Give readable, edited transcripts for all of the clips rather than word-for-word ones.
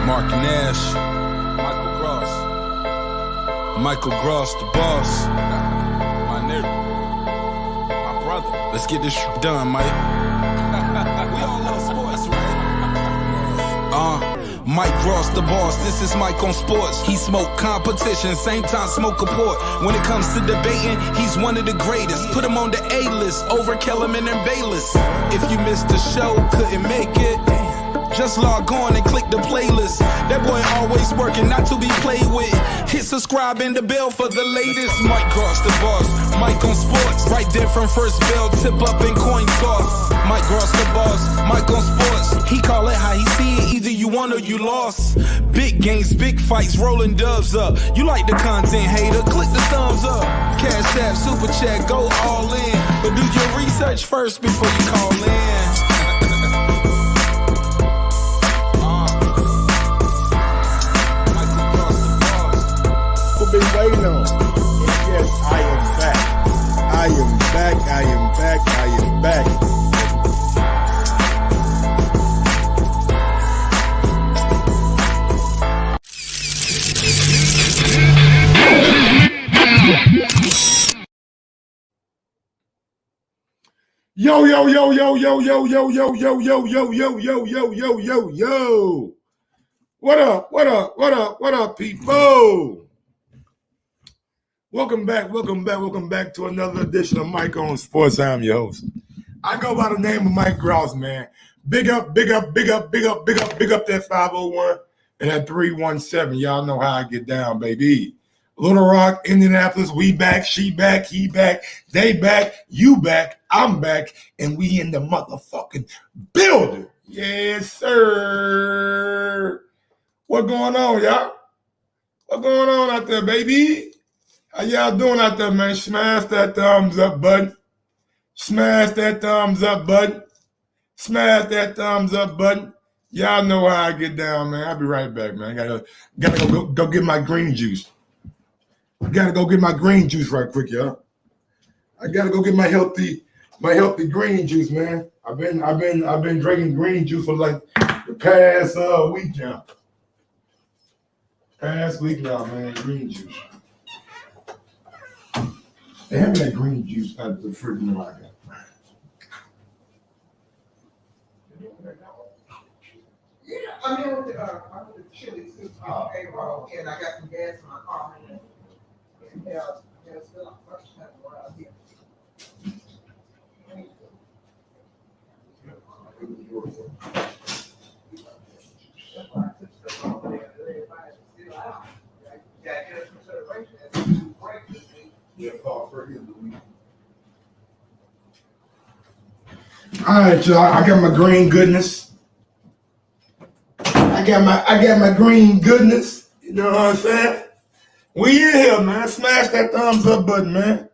Mark Nash, Michael Gross, the boss. My nigga, my brother. Let's get this shit done, Mike. We all love sports, right? Mike Gross, the boss. This is Mike on sports. He smoke competition, same time smoke a port. When it comes to debating, he's one of the greatest. Put him on the A-list over Kellerman and Bayless. If you missed the show, couldn't make it, just log on and click the playlist. That boy always working, not to be played with. Hit subscribe and the bell for the latest. Mike Gross, the boss. Mike on sports. Right there from first bell, tip up and coin toss. Mike Gross, the boss. Mike on sports. He call it how he see it. Either you won or you lost. Big games, big fights, rolling dubs up. You like the content, hater? Click the thumbs up. Cashapp, super chat, go all in. But do your research first before you call in. Been waiting on. Yes, I am back. I am back. I am back. I am back. Yo, yo, yo, yo, yo, yo, yo, yo, yo, yo, yo, yo, yo, yo, yo, yo, yo. What up? What up? What up? What up, people? Welcome back to another edition of Mike on Sports. I'm your host. I go by the name of Mike Gross, man. Big up that 501 and that 317. Y'all know how I get down, baby. Little Rock, Indianapolis, we back, she back, he back, they back, you back, I'm back, and we in the motherfucking building. Yes, sir. What going on, y'all? What going on out there, baby? How y'all doing out there, man? Smash that thumbs up button. Smash that thumbs up button. Smash that thumbs up button. Y'all know how I get down, man. I'll be right back, man. I gotta go get my green juice. Gotta go get my green juice right quick, y'all. I gotta go get my healthy green juice, man. I've been drinking green juice for like the past week now. Past week now, man. Green juice. They have that green juice out of the freaking rocket. Yeah, I mean, with the chili soup, payroll, and I got some gas in my car. And there's still a fresh pepper around here. That's why I took stuff over there and everybody still out. You got to get some consideration as you break this thing. Yeah, Paul, for you. All right, y'all. I got my green goodness. I got my green goodness. You know what I'm saying? We in here, man. Smash that thumbs up button, man.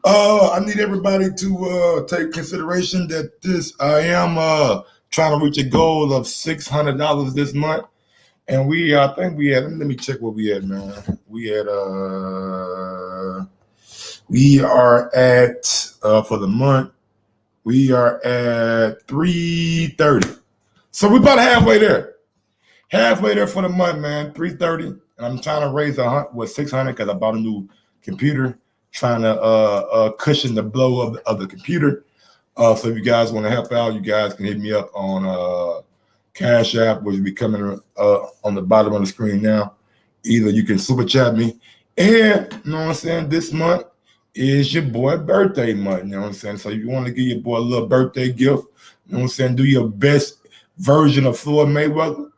I need everybody to take consideration that I am trying to reach a goal of $600 this month. And I think we had, let me check what we had, man. We are at, for the month, we are at 330. So we're about halfway there. Halfway there for the month, man, 330. And I'm trying to raise 600 because I bought a new computer, trying to cushion the blow of the computer. So if you guys want to help out, you guys can hit me up on Cashapp, which will be coming on the bottom of the screen now. Either you can super chat me, and you know what I'm saying, this month is your boy birthday month, you know what I'm saying? So if you want to give your boy a little birthday gift, you know what I'm saying, do your best version of Floyd Mayweather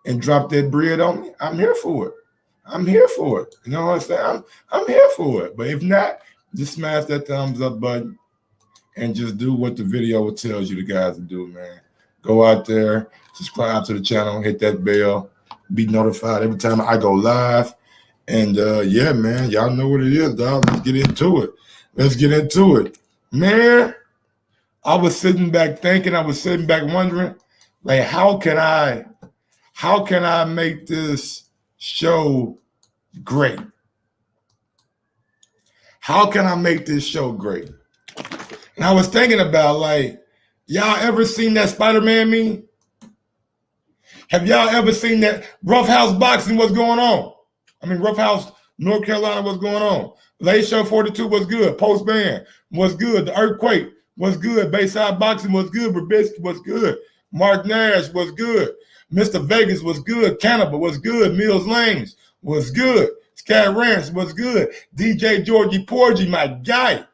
and drop that bread on me, I'm here for it. I'm here for it. You know what I'm saying? I'm here for it. But if not, just smash that thumbs up button and just do what the video tells you the guys to do, man. Go out there, subscribe to the channel, hit that bell, be notified every time I go live. And yeah, man, y'all know what it is, dog. Let's get into it. Let's get into it. Man, I was sitting back thinking, I was sitting back wondering, like, how can I make this show great? How can I make this show great? And I was thinking about, like, y'all ever seen that Spider-Man meme? Have y'all ever seen that Rough House Boxing? What's going on? I mean, Rough House, North Carolina, what's going on? Late Show 42 was good. Post Band was good. The Earthquake was good. Bayside Boxing was good. Rubisky was good. Mark Nash was good. Mr. Vegas was good. Cannibal was good. Mills Lanes was good. Sky Ranch was good. DJ Georgie Porgy, my guy.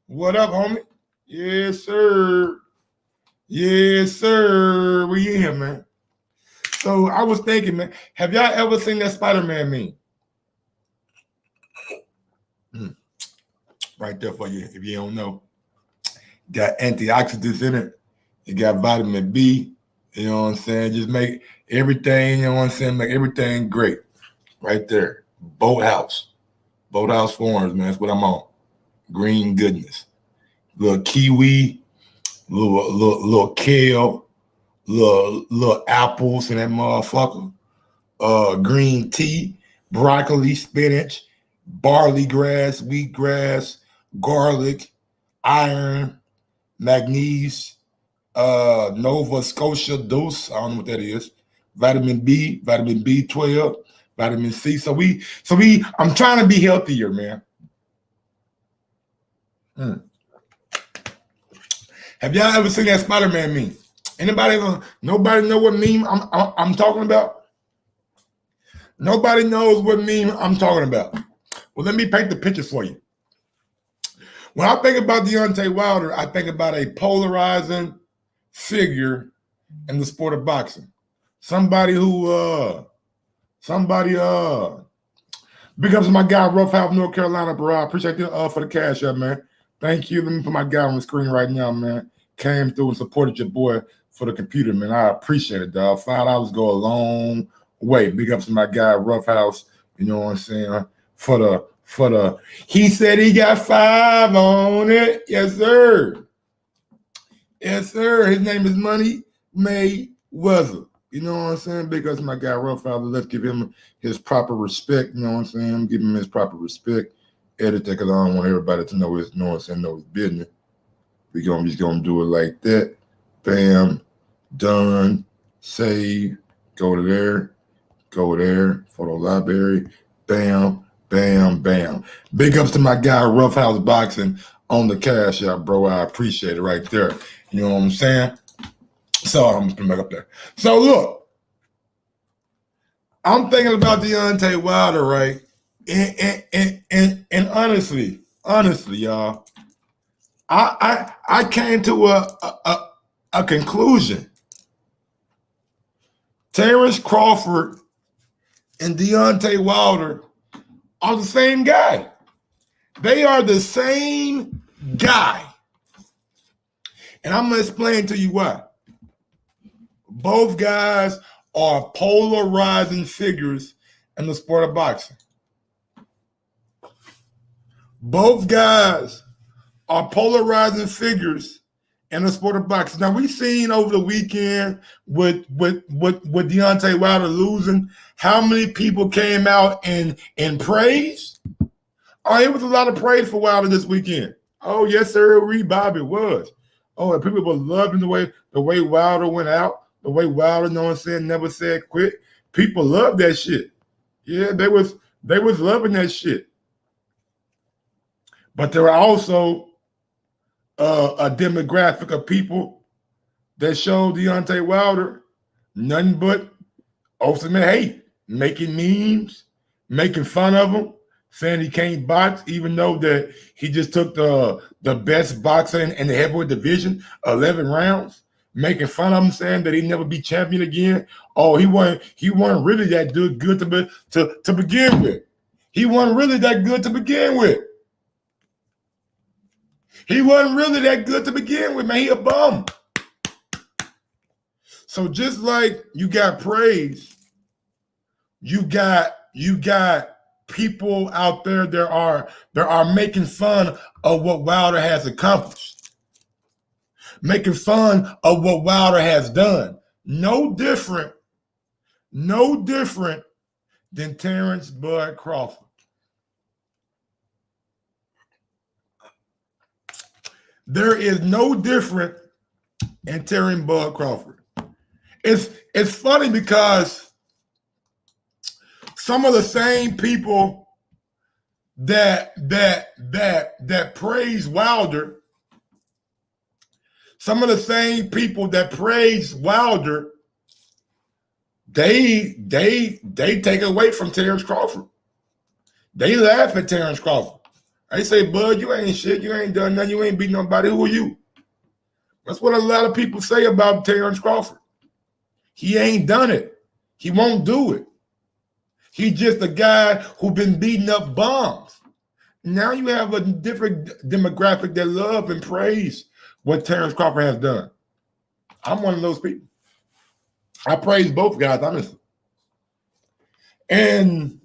What up, homie? Yes, sir. Yes, sir. We in here, man. So I was thinking, man, have y'all ever seen that Spider-Man meme? Right there for you, if you don't know. Got antioxidants in it. It got vitamin B. You know what I'm saying? Just make everything, you know what I'm saying? Make everything great. Right there. Boathouse. Boathouse Farms, man. That's what I'm on. Green goodness. Little kiwi, little kale, little apples in that motherfucker. Green tea, broccoli, spinach, barley grass, wheatgrass, garlic, iron, magnesium, Nova Scotia Dose. I don't know what that is. Vitamin B, vitamin B12, vitamin C. So I'm trying to be healthier, man. Have y'all ever seen that Spider-Man meme? Nobody know what meme I'm talking about? Nobody knows what meme I'm talking about. Well, let me paint the picture for you. When I think about Deontay Wilder, I think about a polarizing figure in the sport of boxing. Somebody who big ups to my guy, Rough House, North Carolina, bro. I appreciate you for the cash up, man. Thank you. Let me put my guy on the screen right now, man. Came through and supported your boy for the computer, man. I appreciate it, dog. $5 go a long way. Big ups to my guy, Rough House. You know what I'm saying? For the he said he got 5 on it. Yes, sir. Yes, sir. His name is Money Mayweather. You know what I'm saying? Big ups to my guy, Rough House. Let's give him his proper respect. You know what I'm saying? Give him his proper respect. Edit that because I don't want everybody to know his, know his business. We just gonna do it like that. Bam, done, save, go there, photo library, bam, bam, bam. Big ups to my guy, Rough House Boxing on the cash out, bro. I appreciate it right there. You know what I'm saying? So I'm just back up there. So look, I'm thinking about Deontay Wilder, right? And honestly, y'all, I came to a conclusion. Terence Crawford and Deontay Wilder are the same guy. They are the same guy. And I'm going to explain to you why. Both guys are polarizing figures in the sport of boxing. Both guys are polarizing figures in the sport of boxing. Now, we've seen over the weekend with Deontay Wilder losing, how many people came out and praise? Oh, it was a lot of praise for Wilder this weekend. Oh, yes, sir, Bob, it was. Oh, and people were loving the way Wilder went out, the way Wilder, you know what I'm saying, never said quit. People loved that shit. Yeah, they was loving that shit. But there are also a demographic of people that showed Deontay Wilder nothing but ultimate hate, making memes, making fun of him, saying he can't box, even though that he just took the best boxer in the heavyweight division, 11 rounds, making fun of him, saying that he'd never be champion again. Oh, he wasn't really that good to begin with. He wasn't really that good to begin with. He wasn't really that good to begin with, man. He a bum. So just like you got praise, you got people out there that are making fun of what Wilder has accomplished, making fun of what Wilder has done. No different than Terence Bud Crawford. There is no different in Terence Bud Crawford. it's funny because some of the same people that praise Wilder, some of the same people that praise Wilder, they take away from Terence Crawford. They laugh at Terence Crawford. They say, "Bud, you ain't shit. You ain't done nothing. You ain't beat nobody. Who are you?" That's what a lot of people say about Terence Crawford. He ain't done it. He won't do it. He's just a guy who been beating up bombs. Now you have a different demographic that love and praise what Terence Crawford has done. I'm one of those people. I praise both guys, honestly. And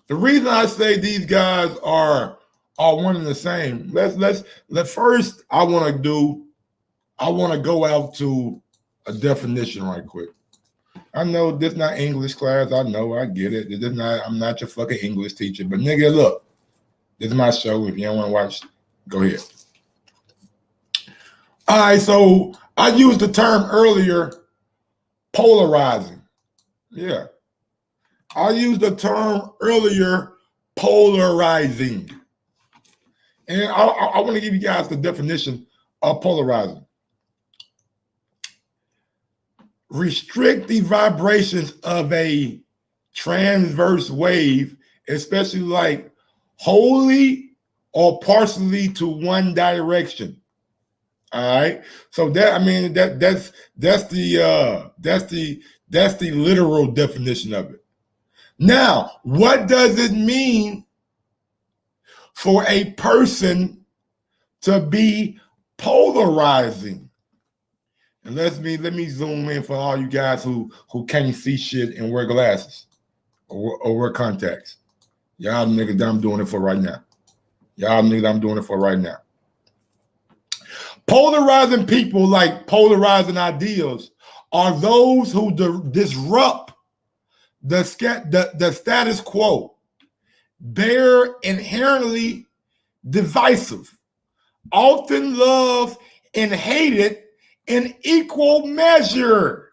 the reason I say these guys are one and the same, let's first I want to go out to a definition right quick. I know this not English class. I know, I get it. I'm not your fucking English teacher. But nigga, look, this is my show. If you don't want to watch, go ahead. All right, so I used the term earlier, polarizing. Yeah. I used the term earlier, polarizing. And I want to give you guys the definition of polarizing. Restrict the vibrations of a transverse wave, especially like wholly or partially to one direction. All right. So that, I mean, that's the literal definition of it. Now, what does it mean for a person to be polarizing? And let me zoom in for all you guys who can't see shit and wear glasses or wear contacts. Y'all niggas that I'm doing it for right now. Polarizing people, like polarizing ideals, are those who disrupt the status quo. They're inherently divisive, often loved and hated in equal measure.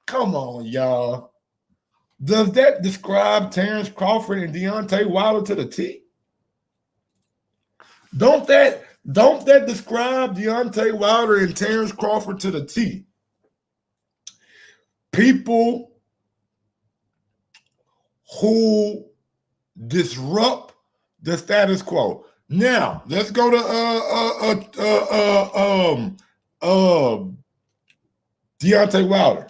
Come on, y'all. Does that describe Terence Crawford and Deontay Wilder to the T? Don't that describe Deontay Wilder and Terence Crawford to the T? People who disrupt the status quo. Now, let's go to Deontay Wilder.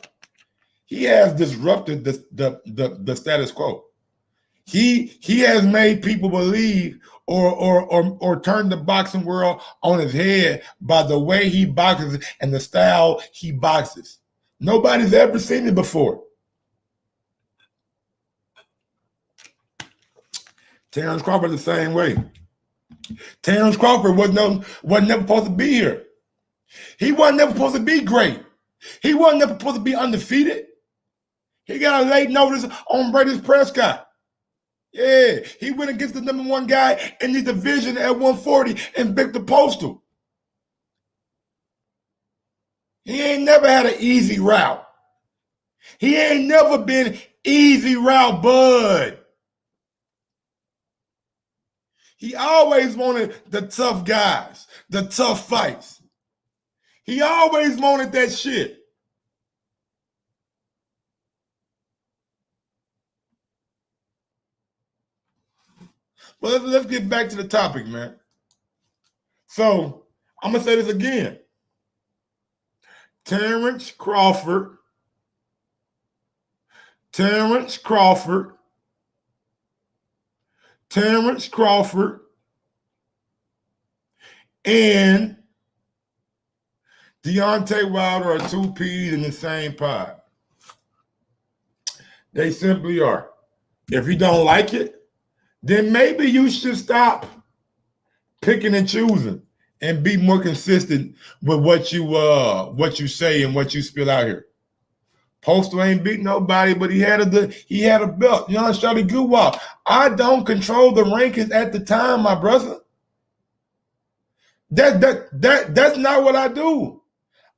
He has disrupted the status quo. He has made people believe or turned the boxing world on his head by the way he boxes and the style he boxes. Nobody's ever seen it before. Terence Crawford the same way. Terence Crawford wasn't never supposed to be here. He wasn't never supposed to be great. He wasn't never supposed to be undefeated. He got a late notice on Brady Prescott. Yeah, he went against the number one guy in the division at 140 and Victor Postal. He ain't never had an easy route. He ain't never been easy route, bud. He always wanted the tough guys, the tough fights. He always wanted that shit. Well, let's get back to the topic, man. So I'm going to say this again. Terence Crawford and Deontay Wilder are two peas in the same pod. They simply are. If you don't like it, then maybe you should stop picking and choosing and be more consistent with what you say and what you spill out here. Postal ain't beat nobody, but he had a belt. You know, Shawty Guwap. I don't control the rankings at the time, my brother. That's not what I do.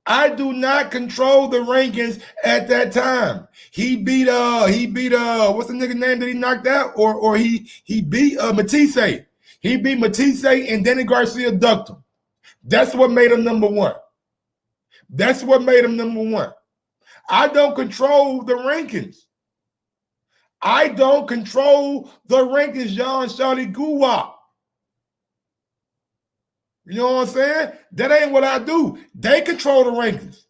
I do not control the rankings at that time. He beat what's the nigga name that he knocked out? Or he beat Matisse. He beat Matisse and Danny Garcia ducked him. That's what made him number one. That's what made him number one. I don't control the rankings. I don't control the rankings, John Shawty Guwap. You know what I'm saying? That ain't what I do. They control the rankings.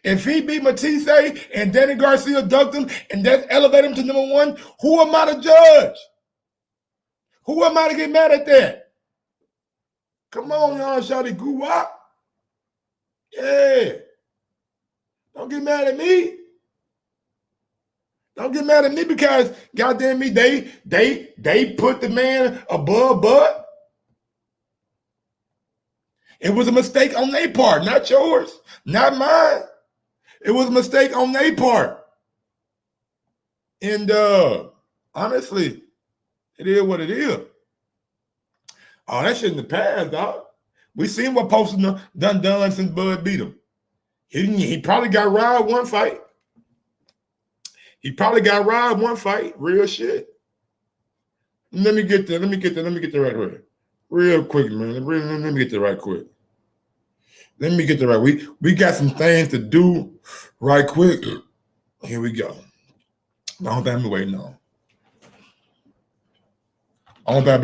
If he beat Matisse and Danny Garcia ducked him and that elevate him to number one, who am I to judge? Who am I to get mad at that? Come on, y'all, Shawty Guwap. Yeah. Don't get mad at me. Don't get mad at me because, goddamn me, they put the man above Bud. It was a mistake on their part, not yours, not mine. It was a mistake on their part. And honestly, it is what it is. Oh, that shit in the past, dog. We seen what Poston done since Bud beat him. He probably got robbed one fight. Real shit. Let me get the right way. Real quick, man. Let me get the right quick. We got some things to do right quick. Here we go. I don't think I've been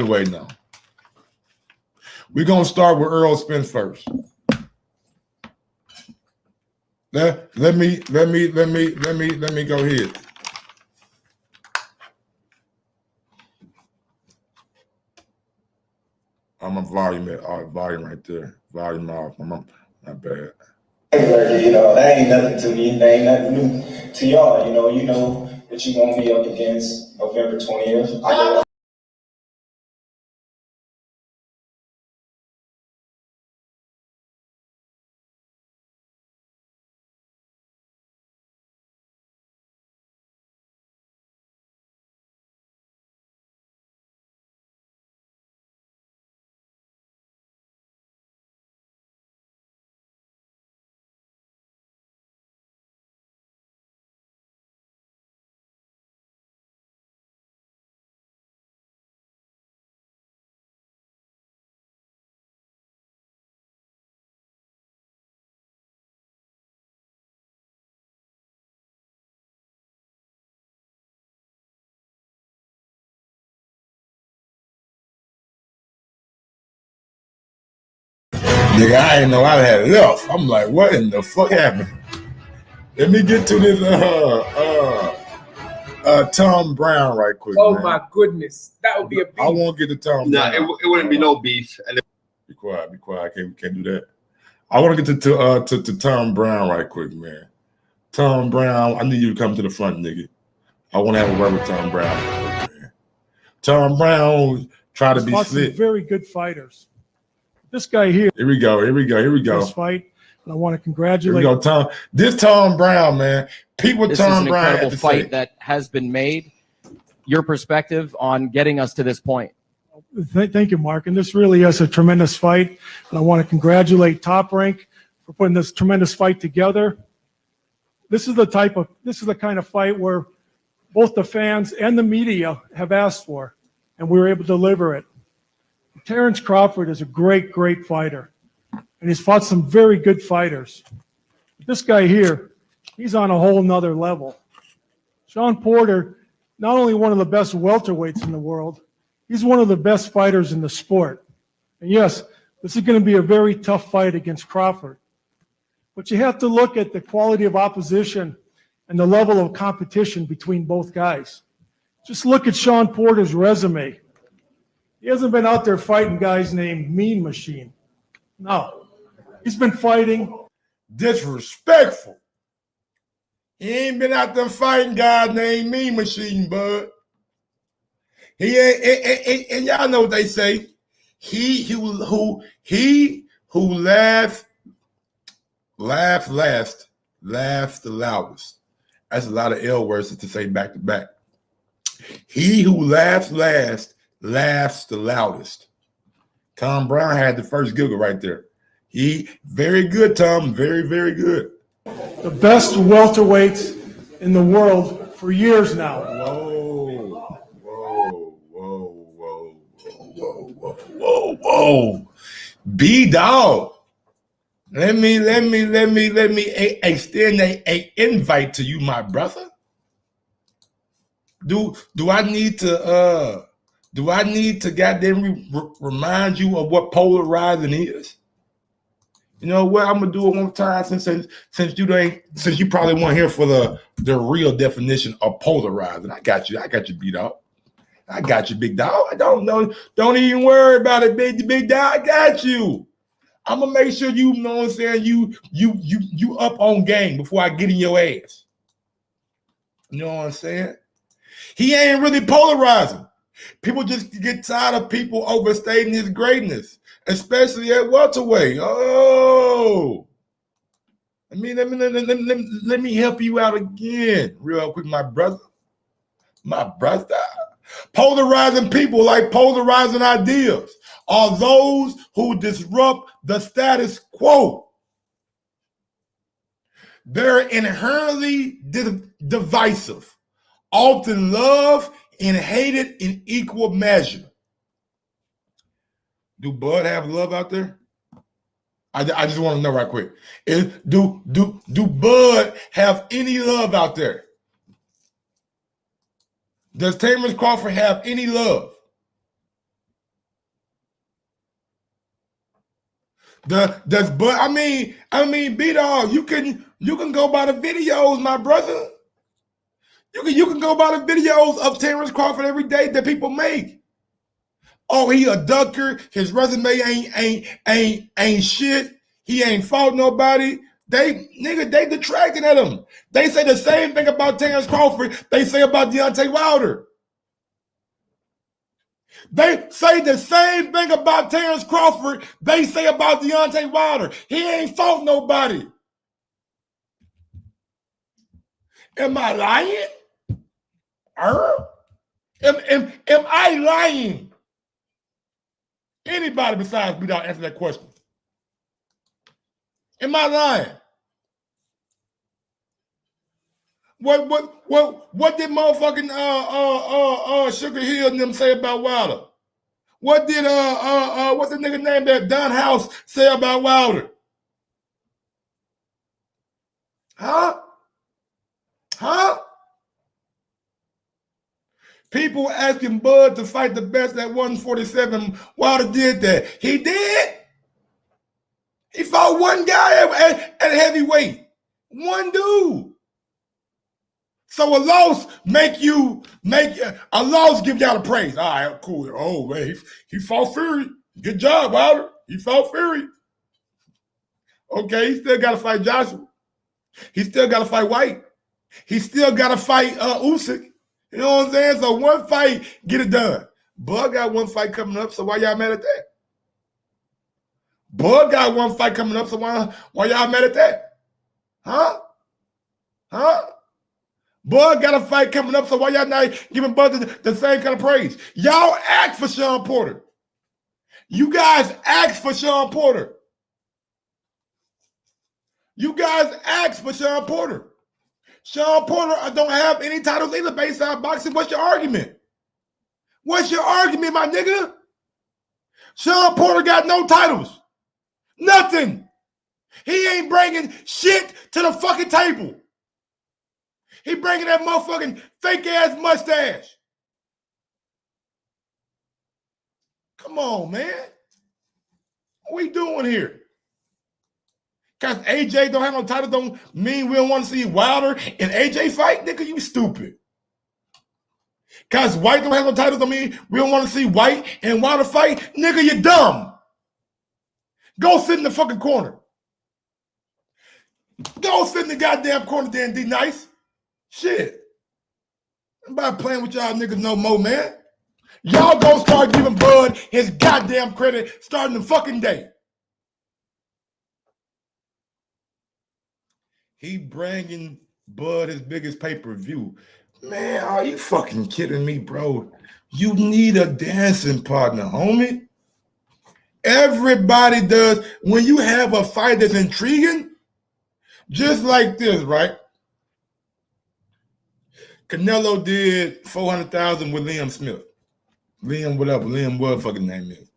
waiting on. We're gonna start with Errol Spence first. Let me go ahead. I'm a volume right there. Volume off. Not bad. You know, that ain't nothing to me. That ain't nothing new to y'all. You know what you gonna be up against November 20th. Nigga, I didn't know I had left. I'm like, what in the fuck happened? Let me get to this Tom Brown right quick. Oh man. My goodness, that would be a beef. I won't get to Tom Brown. No, it wouldn't be no beef. Be quiet. I can't do that. I want to get to Tom Brown right quick, man. Tom Brown, I need you to come to the front, nigga. I want to have a word with Tom Brown, man. Tom Brown tried to be slick. Very good fighters. This guy here. Here we go. This fight, and I want to congratulate. Here we go, Tom. This Tom Brown, man. People, this Tom is an Brown incredible fight that has been made. Your perspective on getting us to this point. Thank you, Mark. And this really is a tremendous fight. And I want to congratulate Top Rank for putting this tremendous fight together. This is the kind of fight where both the fans and the media have asked for, and we were able to deliver it. Terence Crawford is a great fighter, and he's fought some very good fighters. This guy here, he's on a whole nother level. Sean Porter, not only one of the best welterweights in the world, he's one of the best fighters in the sport. And yes, this is going to be a very tough fight against Crawford. But you have to look at the quality of opposition and the level of competition between both guys. Just look at Sean Porter's resume. He hasn't been out there fighting guys named Mean Machine. No. He's been fighting. Disrespectful. He ain't been out there fighting guys named Mean Machine, bud. He ain't, and y'all know what they say. He who laughs last, laughs the loudest. That's a lot of L words to say back to back. He who laughs last, laughs the loudest. Tom Brown had the first giggle right there. He very good, Tom. Very, very good. The best welterweights in the world for years now. Whoa, whoa, whoa, whoa, whoa, whoa, whoa, whoa. B-Dog. Let me extend a invite to you, my brother. Do I need to goddamn remind you of what polarizing is? You know what? I'm gonna do it one time since you probably weren't here for the real definition of polarizing. I got you, B-Dog. I got you, big dog. I don't know. Don't even worry about it, big dog. I got you. I'm gonna make sure you know what I'm saying. You up on game before I get in your ass. You know what I'm saying? He ain't really polarizing. People just get tired of people overstating his greatness, especially at welterweight. Oh, let me help you out again, real quick, my brother. My brother. Polarizing people like polarizing ideas are those who disrupt the status quo. They're inherently divisive, often loved and hated in equal measure. Do Bud have love out there? I just want to know right quick. Do Bud have any love out there? Does Terence Crawford have any love? Does Bud? I mean, B-Dog, you can go by the videos, my brother. You can go by the videos of Terence Crawford every day that people make. Oh, he a ducker. His resume ain't shit. He ain't fought nobody. They detracting at him. They say the same thing about Terence Crawford they say about Deontay Wilder. They say the same thing about Terence Crawford they say about Deontay Wilder. He ain't fought nobody. Am I lying? Am I lying? Anybody besides me don't answer that question. Am I lying? What did motherfucking Sugar Hill and them say about Wilder? What did what's the nigga name that Don House say about Wilder? Huh? People asking Bud to fight the best at 147. Wilder did that. He did. He fought one guy at heavyweight. One dude. So a loss a loss give y'all the praise. All right, cool. Oh man, he fought Fury. Good job, Wilder. He fought Fury. Okay, he still got to fight Joshua. He still got to fight White. He still got to fight Usyk. You know what I'm saying? So one fight, get it done. Bud got one fight coming up, so why y'all mad at that? Bud got one fight coming up, so why y'all mad at that? Huh? Bud got a fight coming up, so why y'all not giving Bud the same kind of praise? Y'all asked for Sean Porter. You guys asked for Sean Porter. You guys asked for Sean Porter. Sean Porter don't have any titles either based on boxing. What's your argument? What's your argument, my nigga? Sean Porter got no titles. Nothing. He ain't bringing shit to the fucking table. He bringing that motherfucking fake-ass mustache. Come on, man. What we doing here? Because AJ don't have no title don't mean we don't want to see Wilder and AJ fight? Nigga, you stupid. Because White don't have no title don't mean we don't want to see White and Wilder fight? Nigga, you dumb. Go sit in the fucking corner. Go sit in the goddamn corner there and be nice. Shit. I'm about playing with y'all niggas no more, man. Y'all go start giving Bud his goddamn credit starting the fucking day. He bringing Bud his biggest pay-per-view. Man, are you fucking kidding me, bro? You need a dancing partner, homie. Everybody does. When you have a fight that's intriguing, just like this, right? Canelo did 400,000 with Liam Smith. Liam, whatever. Liam, what fucking name is.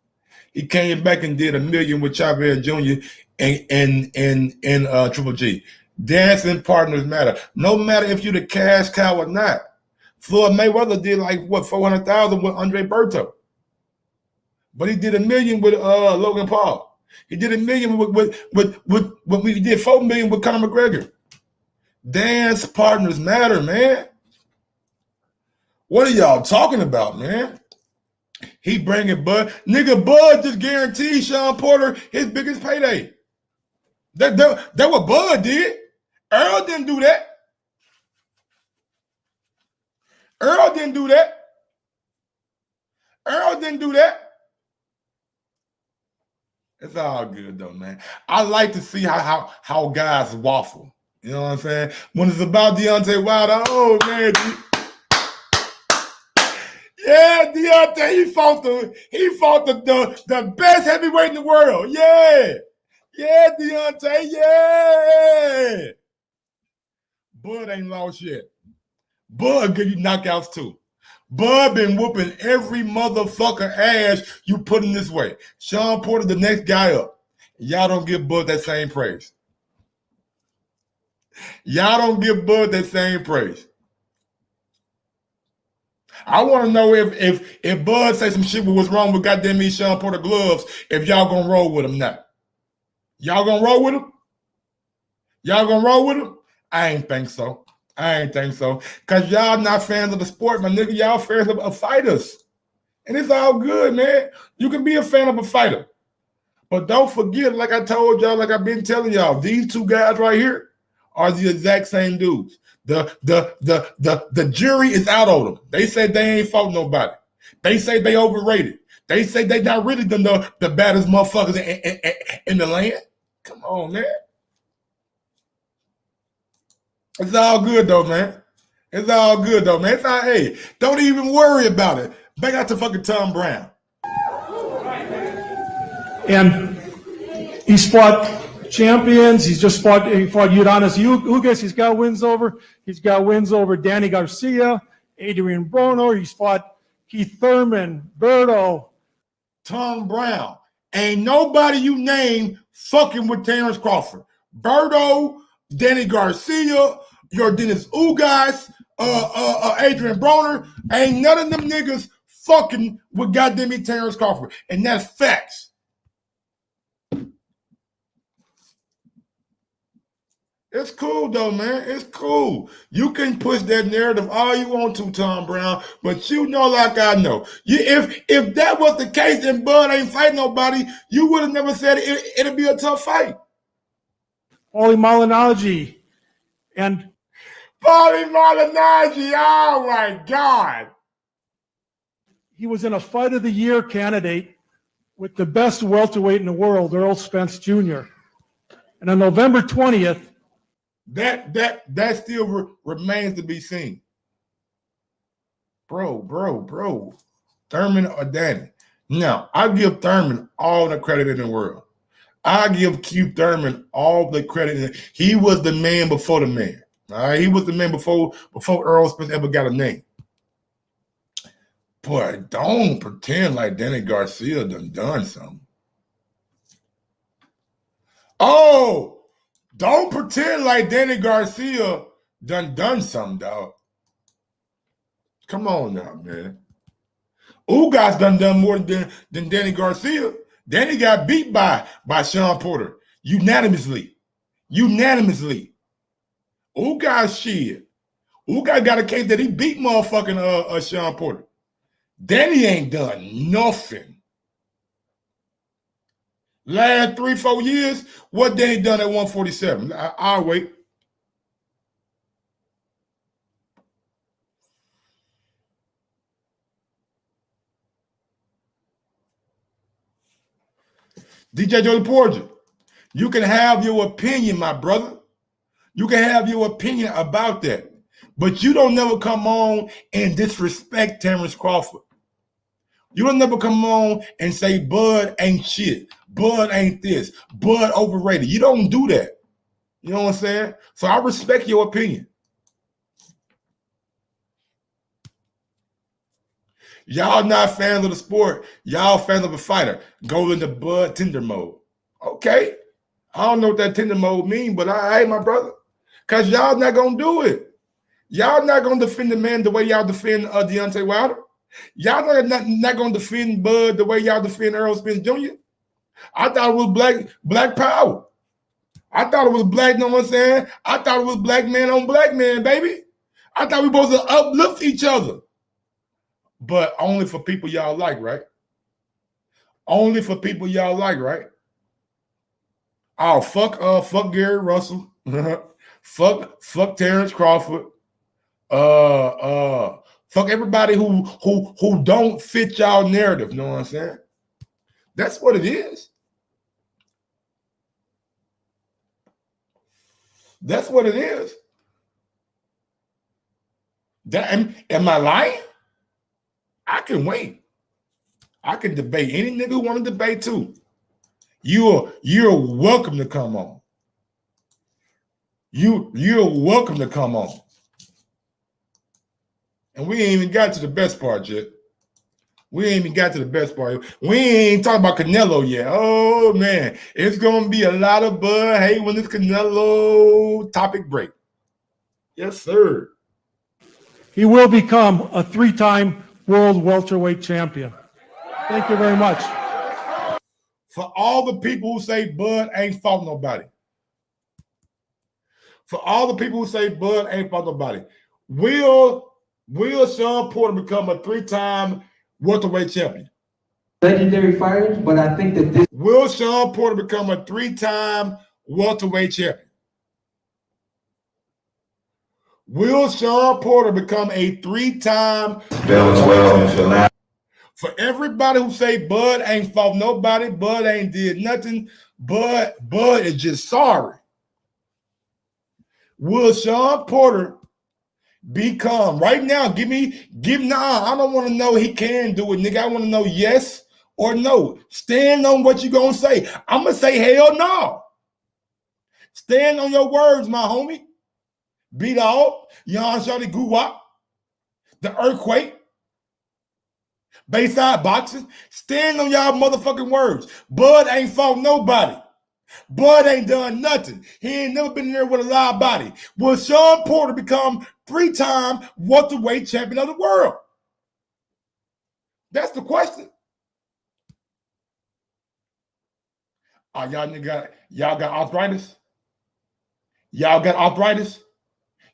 He came back and did $1 million with Chavez Jr. and Triple G. Dancing partners matter. No matter if you're the cash cow or not. Floyd Mayweather did like what 400,000 with Andre Berto. But he did $1 million with Logan Paul. He did $1 million with we did $4 million with Conor McGregor. Dance partners matter, man. What are y'all talking about, man? He bringing Bud. Nigga, Bud just guaranteed Sean Porter his biggest payday. That what Bud did. Earl didn't do that. Earl didn't do that. Earl didn't do that. It's all good though, man. I like to see how guys waffle. You know what I'm saying? When it's about Deontay Wilder, oh man. Yeah, Deontay, he fought the best heavyweight in the world. Yeah. Yeah, Deontay, yeah. Bud ain't lost yet. Bud give you knockouts too. Bud been whooping every motherfucker ass you put in this way. Sean Porter, the next guy up. Y'all don't give Bud that same praise. Y'all don't give Bud that same praise. I want to know if Bud say some shit with what's wrong with goddamn me Sean Porter gloves, if y'all gonna roll with him now. Y'all gonna roll with him? Y'all gonna roll with him? I ain't think so. Because y'all not fans of the sport, my nigga. Y'all fans of fighters. And it's all good, man. You can be a fan of a fighter. But don't forget, like I told y'all, like I've been telling y'all, these two guys right here are the exact same dudes. The jury is out on them. They said they ain't fought nobody. They say they overrated. They say they not really the baddest motherfuckers in the land. Come on, man. It's all good though, man. It's all good though, man. It's all, hey, don't even worry about it. Back out to fucking Tom Brown. And he's fought champions. He fought Udonis Ugas. He's got wins over Danny Garcia, Adrian Broner. He's fought Keith Thurman, Berto. Tom Brown. Ain't nobody you name fucking with Terence Crawford. Berto, Danny Garcia, your Dennis Ugas, Adrian Broner. Ain't none of them niggas fucking with goddamn me Terence Crawford. And that's facts. It's cool though, man. It's cool. You can push that narrative all you want to, Tom Brown, but you know, like I know, if that was the case and Bud ain't fighting nobody, you would have never said it'd be a tough fight. Paulie Malignaggi and Paulie Malignaggi, oh my God. He was in a Fight of the Year candidate with the best welterweight in the world, Errol Spence Jr. And on November 20th, that still remains to be seen. Bro. Thurman or Danny. Now, I give Thurman all the credit in the world. I give Q Thurman all the credit. He was the man before the man. All right, he was the man before Errol Spence ever got a name. But don't pretend like Danny Garcia done something. Oh, don't pretend like Danny Garcia done something, dog. Come on now, man. Ugas done more than Danny Garcia. Danny got beat by Sean Porter unanimously. Ugas shit. Ugas got a case that he beat motherfucking Sean Porter. Danny ain't done nothing. Last 3-4 years, what Danny done at 147? I'll wait. DJ Jody Porter, you can have your opinion, my brother. You can have your opinion about that. But you don't never come on and disrespect Terence Crawford. You don't never come on and say Bud ain't shit. Bud ain't this. Bud overrated. You don't do that. You know what I'm saying? So I respect your opinion. Y'all not fans of the sport. Y'all fans of a fighter. Go into Bud tender mode. Okay. I don't know what that tender mode mean, but I ain't my brother. Because y'all not going to do it. Y'all not going to defend the man the way y'all defend Deontay Wilder. Y'all not going to defend Bud the way y'all defend Errol Spence Jr. I thought it was black power. I thought it was black, you know what I'm saying? I thought it was black man on black man, baby. I thought we were supposed to uplift each other. But only for people y'all like, right? Only for people y'all like, right? Oh, fuck Gary Russell. fuck Terence Crawford. Fuck everybody who don't fit y'all narrative, you know what I'm saying? That's what it is. That's what it is. Am I lying? I can wait. I can debate any nigga who want to debate too. You're welcome to come on. You're welcome to come on. And we ain't even got to the best part yet. We ain't even got to the best part. We ain't talking about Canelo yet. Oh man, it's gonna be a lot of Bud hate when this Canelo topic break. Yes, sir. He will become a 3-time world welterweight champion. Thank you very much. For all the people who say Bud ain't fought nobody. For all the people who say Bud ain't fought nobody. Will Sean Porter become a 3-time welterweight champion? Legendary fighters, but I think that this. Will Sean Porter become a 3-time welterweight champion? Will Sean Porter become a 3-time welterweight? For everybody who say Bud ain't fought nobody, Bud ain't did nothing, Bud is just sorry. Will Sean Porter become right now? Give nah. I don't want to know he can do it, nigga. I want to know yes or no. Stand on what you gonna say. I'm gonna say hell no. Stand on your words, my homie. Beat all, Yon Shawty Guwap, the earthquake, Bayside boxing. Stand on y'all motherfucking words. Bud ain't fought nobody. Bud ain't done nothing. He ain't never been there with a live body. Will Sean Porter become 3-time welterweight champion of the world? That's the question. Y'all got arthritis? Y'all got arthritis?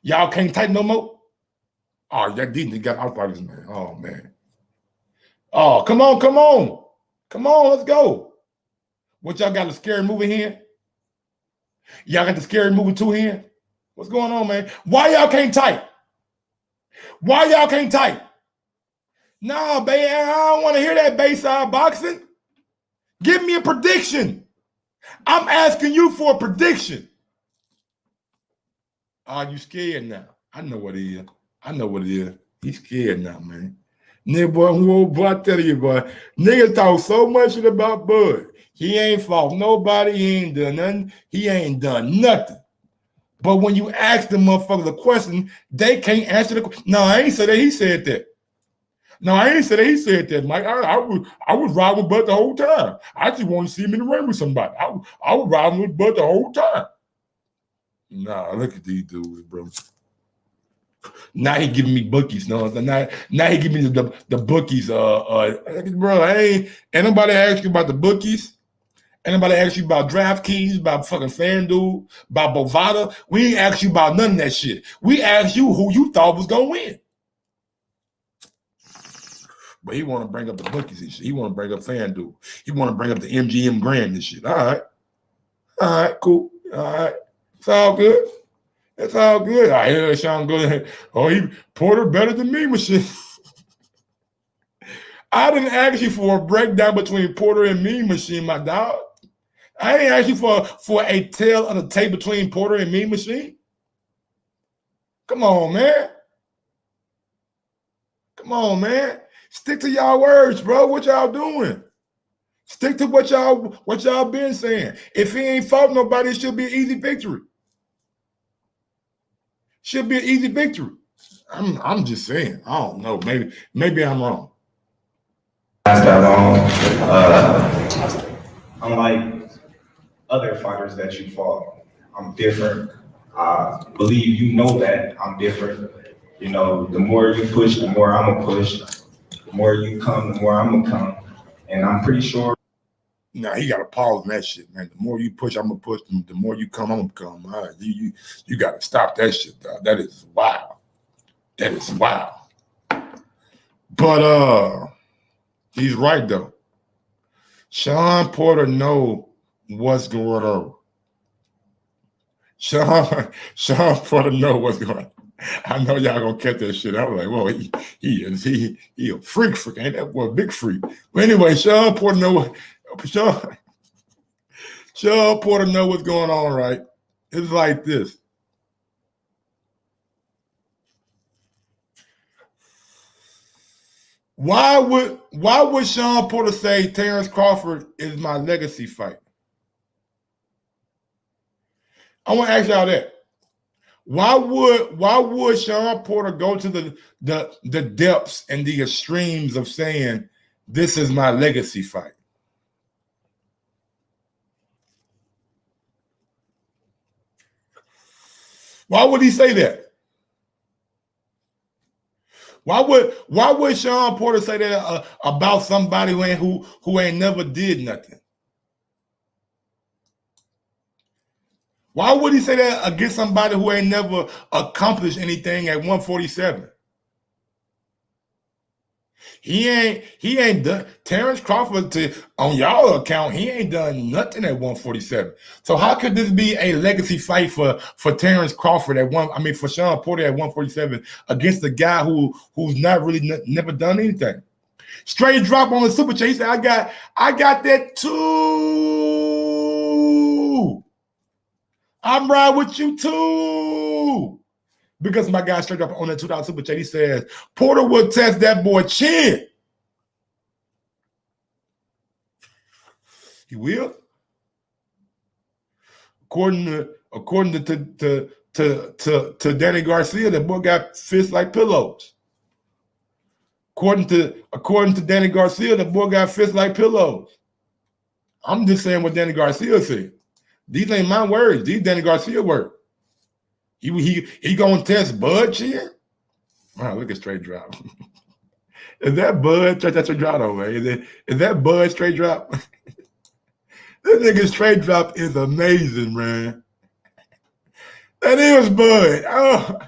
Y'all can't type no more? Oh, y'all didn't got arthritis, man. Oh, man. Oh, come on. Come on, let's go. What y'all got, a scary movie here? Y'all got the scary movie 2 here? What's going on, man? Why y'all can't type? Why y'all can't type? Nah, baby, I don't want to hear that Bayside boxing. Give me a prediction. I'm asking you for a prediction. Are you scared now? I know what it is. I know what it is. He's scared now, man. Nigga, boy, I tell you, boy, niggas talk so much shit about Bud. He ain't fought nobody. He ain't done nothing. He ain't done nothing. But when you ask the motherfucker the question, they can't answer the question. No, I ain't said that he said that. No, I ain't said that he said that, Mike. I was riding with Bud the whole time. I just want to see him in the ring with somebody. I was riding with Bud the whole time. Nah, look at these dudes, bro. Now he giving me bookies. No, now he giving me the bookies. Bro, ain't nobody ask you about the bookies. Anybody ask you about DraftKings, about fucking FanDuel, about Bovada? We ain't ask you about none of that shit. We asked you who you thought was gonna win. But he want to bring up the bookies and shit. He want to bring up FanDuel. He want to bring up the MGM Grand and shit. All right, cool. All right, it's all good. It's all good. I hear Sean go. Oh, Porter better than me, machine. I didn't ask you for a breakdown between Porter and me, machine, my dog. I didn't ask you for a tale of the tape between Porter and me, machine. Come on, man. Come on, man. Stick to y'all words, bro. What y'all doing? Stick to what y'all been saying. If he ain't fought nobody, it should be an easy victory. Should be an easy victory. I'm just saying. I don't know. Maybe I'm wrong. Last that long. Unlike other fighters that you fought, I'm different. I believe you know that I'm different. You know, the more you push, the more I'm gonna push. The more you come, the more I'm gonna come. And I'm pretty sure. Nah, he got to pause on that shit, man. The more you push, I'm gonna push. The more you come, I'm gonna come. All right, you got to stop that shit, dog. That is wild. That is wild. But he's right though. Sean Porter know what's going on. Sean Porter know what's going on. I know y'all gonna catch that shit. I'm like, well, he a freak, ain't that boy a big freak? But anyway, Sean Porter know Sean Porter know what's going on, right? It's like this. Why would Sean Porter say Terence Crawford is my legacy fight? I want to ask y'all that. Why would Sean Porter go to the depths and the extremes of saying this is my legacy fight? Why would he say that? Why would Sean Porter say that about somebody who ain't never did nothing? Why would he say that against somebody who ain't never accomplished anything at 147? He ain't done. Terence Crawford, on y'all account, he ain't done nothing at 147. So how could this be a legacy fight for Terence Crawford for Sean Porter at 147 against the guy who's not really never done anything? Straight drop on the super chat. He said, I got that too. I'm riding with you too. Because my guy straight up on that $2 super chat, he says, Porter will test that boy chin. He will. According to Danny Garcia, that boy got fists like pillows. According to Danny Garcia, the boy got fists like pillows. I'm just saying what Danny Garcia said. These ain't my words. These Danny Garcia words. He gonna test Bud chin? Wow, look at straight drop. Is that Bud? That's a drop over. Is that Bud straight drop? This nigga straight drop is amazing, man. That is Bud. Oh.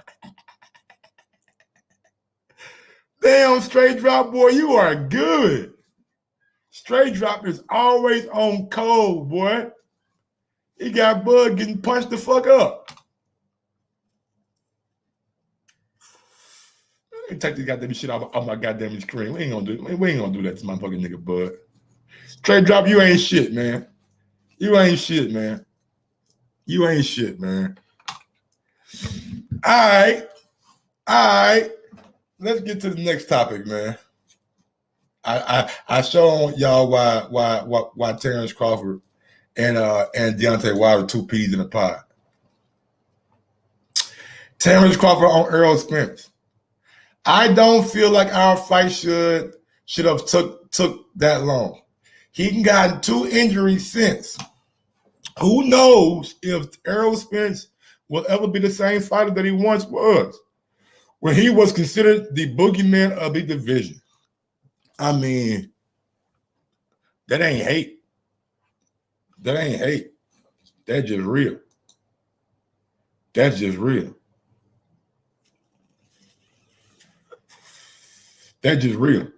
Damn, straight drop, boy, you are good. Straight drop is always on cold, boy. He got Bud getting punched the fuck up. Let me take this goddamn shit off my goddamn screen. We ain't gonna do that to my fucking nigga Bud. Straight drop, you ain't shit, man. You ain't shit, man. You ain't shit, man. All right. Let's get to the next topic, man. I showed y'all why Terence Crawford and Deontay Wilder 2 peas in a pod. Terence Crawford on Errol Spence. I don't feel like our fight should have took that long. He gotten 2 injuries since. Who knows if Errol Spence will ever be the same fighter that he once was, when he was considered the boogeyman of the division. I mean, that ain't hate. That ain't hate. That's just real. That's just real. That's just real.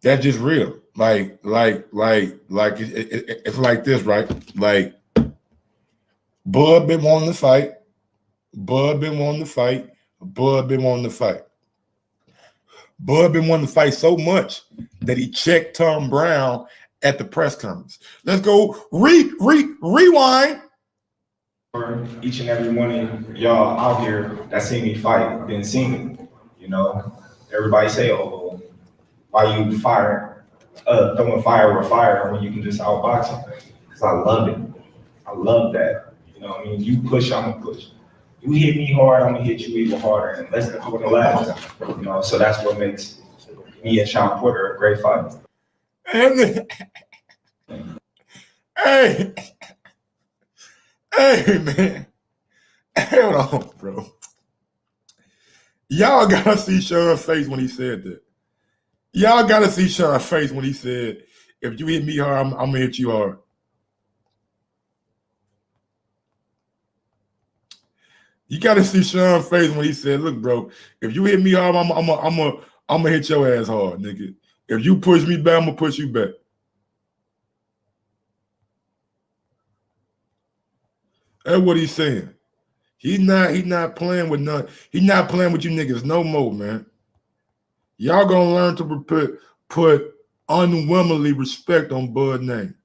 That's just real. Like it's like this, right? Like Bud been wanting to fight. Bud been wanting to fight. Bud been wanting to fight. Bud been wanting to fight so much that he checked Tom Brown at the press conference. Let's go rewind. Each and every one of y'all out here that seen me fight, been seeing me, you know. everybody say, oh, well, why you throwing fire with fire when you can just outbox them? Because I love it. I love that. You know what I mean? You push, I'm gonna push. You hit me hard, I'm gonna hit you even harder, and that's gonna last. You know, so that's what makes me and Sean Porter a great fight. Hey, hey, man. Hold on, bro. Y'all gotta see Sean's face when he said that. Y'all gotta see Sean's face when he said, if you hit me hard, I'm gonna hit you hard. You gotta see Sean's face when he said, look, bro, if you hit me hard, I'm gonna hit your ass hard, nigga. If you push me back, I'm gonna push you back. That's what he's saying. He's not playing with none. He's not playing with you niggas no more, man. Y'all gonna learn to put unwomanly respect on Bud's name.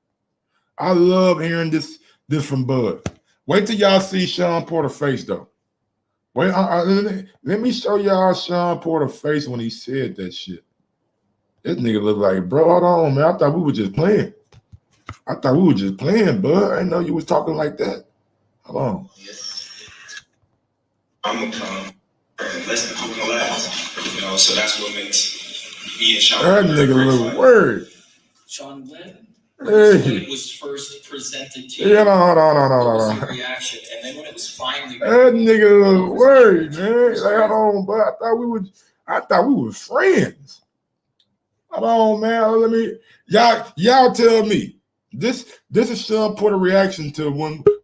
I love hearing this from Bud. Wait till y'all see Sean Porter's face, though. Wait, let me show y'all Sean Porter's face when he said that shit. This nigga look like, bro, hold on, man. I thought we were just playing. Bud. I didn't know you was talking like that. Hold on. I'm gonna come and listen, I'm gonna last. You know, so that's what makes me and Sean. That nigga look word. Sean, when Hey. it was first presented to you, Yeah, no. what was your reaction? And then when it was finally That nigga look word, man. Like, hold on, but I thought we were friends. Hold on, man. Let me y'all tell me. This is Sean Porter reaction to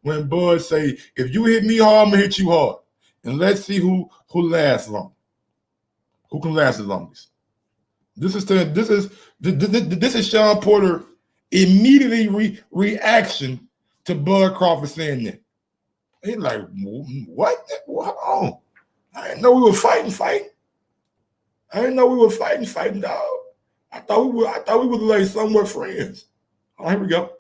when Bud say, if you hit me hard, I'm gonna hit you hard. And let's see who lasts long. Who can last the longest? This is Sean Porter immediately reaction to Bud Crawford saying that. He's like, what? Hold on. I didn't know we were fighting. I didn't know we were fighting, dog. I thought we were like somewhat friends. Oh, here we go.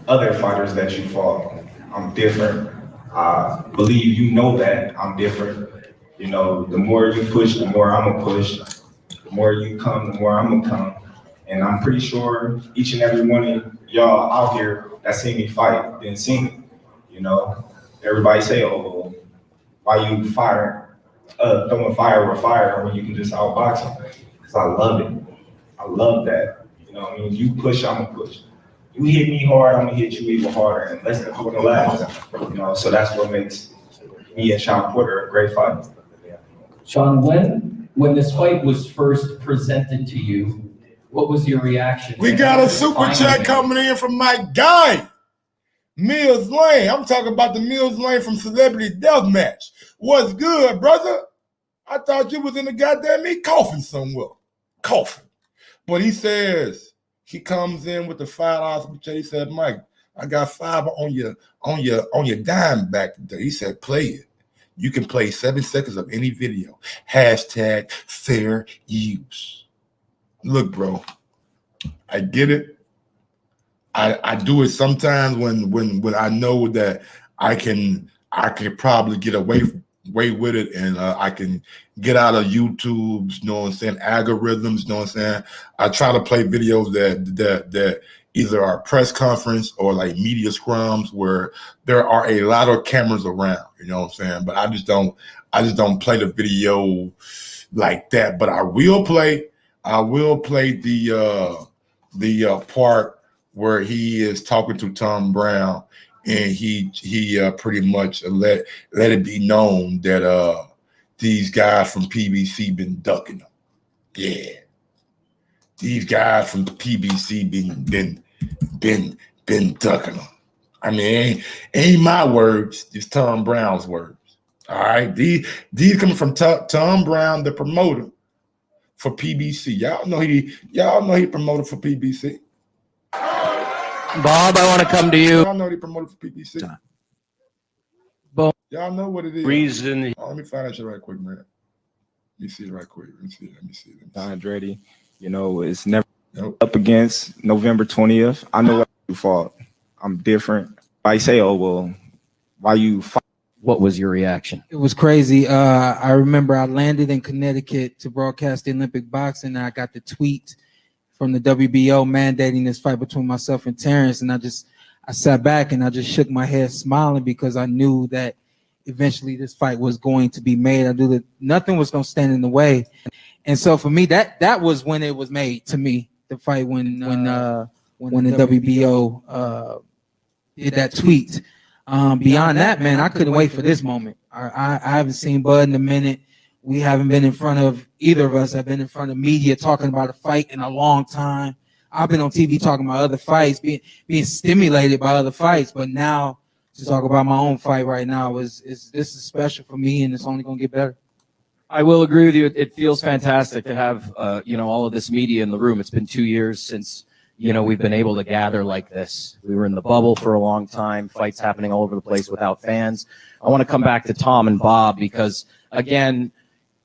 Other fighters that you fought, I'm different. I believe you know that I'm different. You know, the more you push, the more I'm gonna push. The more you come, the more I'm gonna come. And I'm pretty sure each and every one of y'all out here that seen me fight didn't see me. You know, everybody say, oh, well, why you throwing fire with fire when you can just outbox them? Because I love it. I love that. You know what I mean? You push, I'm gonna push. You hit me hard, I'm gonna hit you even harder, and that's gonna last. You know, so that's what makes me and Sean Porter a great fight. Sean, when this fight was first presented to you, what was your reaction? We got a super chat coming in from my guy, Mills Lane. I'm talking about the Mills Lane from Celebrity Deathmatch. What's good, brother? I thought you was in the goddamn meat coughing somewhere. Coughing. But he says, he comes in with the $5 super chat. He said, Mike, I got $5 on your dime back today. He said, play it. You can play 7 seconds of any video. Hashtag fair use. Look, bro, I get it. I do it sometimes when I know that I can probably get away with it, and I can get out of YouTube's, you know what I'm saying, algorithms, you know what I'm saying. I try to play videos that either are press conference or like media scrums where there are a lot of cameras around, you know what I'm saying. But I just don't play the video like that. But I will play the part where he is talking to Tom Brown, and he pretty much let it be known that these guys from PBC been ducking him. Yeah, these guys from PBC been ducking him. I mean, ain't my words, it's Tom Brown's words. All right, these coming from Tom Brown, the promoter for PBC. Y'all know he promoted for PBC. Bob, I want to come to you. Y'all know he promoted for PBC. Bob. Y'all know what it is. Reason. Let me find that shit right quick, man. Let me see it right quick. Let me see. Andretti, you know, it's never Nope. up against November 20th. I know what you fought. I'm different. I say, oh, well, why you fight? What was your reaction? It was crazy. I remember I landed in Connecticut to broadcast the Olympic boxing, and I got the tweet from the WBO mandating this fight between myself and Terence, and I sat back and I just shook my head smiling because I knew that eventually this fight was going to be made. I knew that nothing was going to stand in the way. And so for me, that was when it was made to me, the fight when the WBO did that tweet. Beyond that, man, I couldn't wait for this moment. I haven't seen Bud in a minute. We haven't been in front of, either of us have been in front of media talking about a fight in a long time. I've been on TV talking about other fights, being stimulated by other fights, but now to talk about my own fight right now this is special for me, and it's only gonna get better. I will agree with you. It feels fantastic to have, all of this media in the room. It's been 2 years since, we've been able to gather like this. We were in the bubble for a long time, fights happening all over the place without fans. I want to come back to Tom and Bob because, again,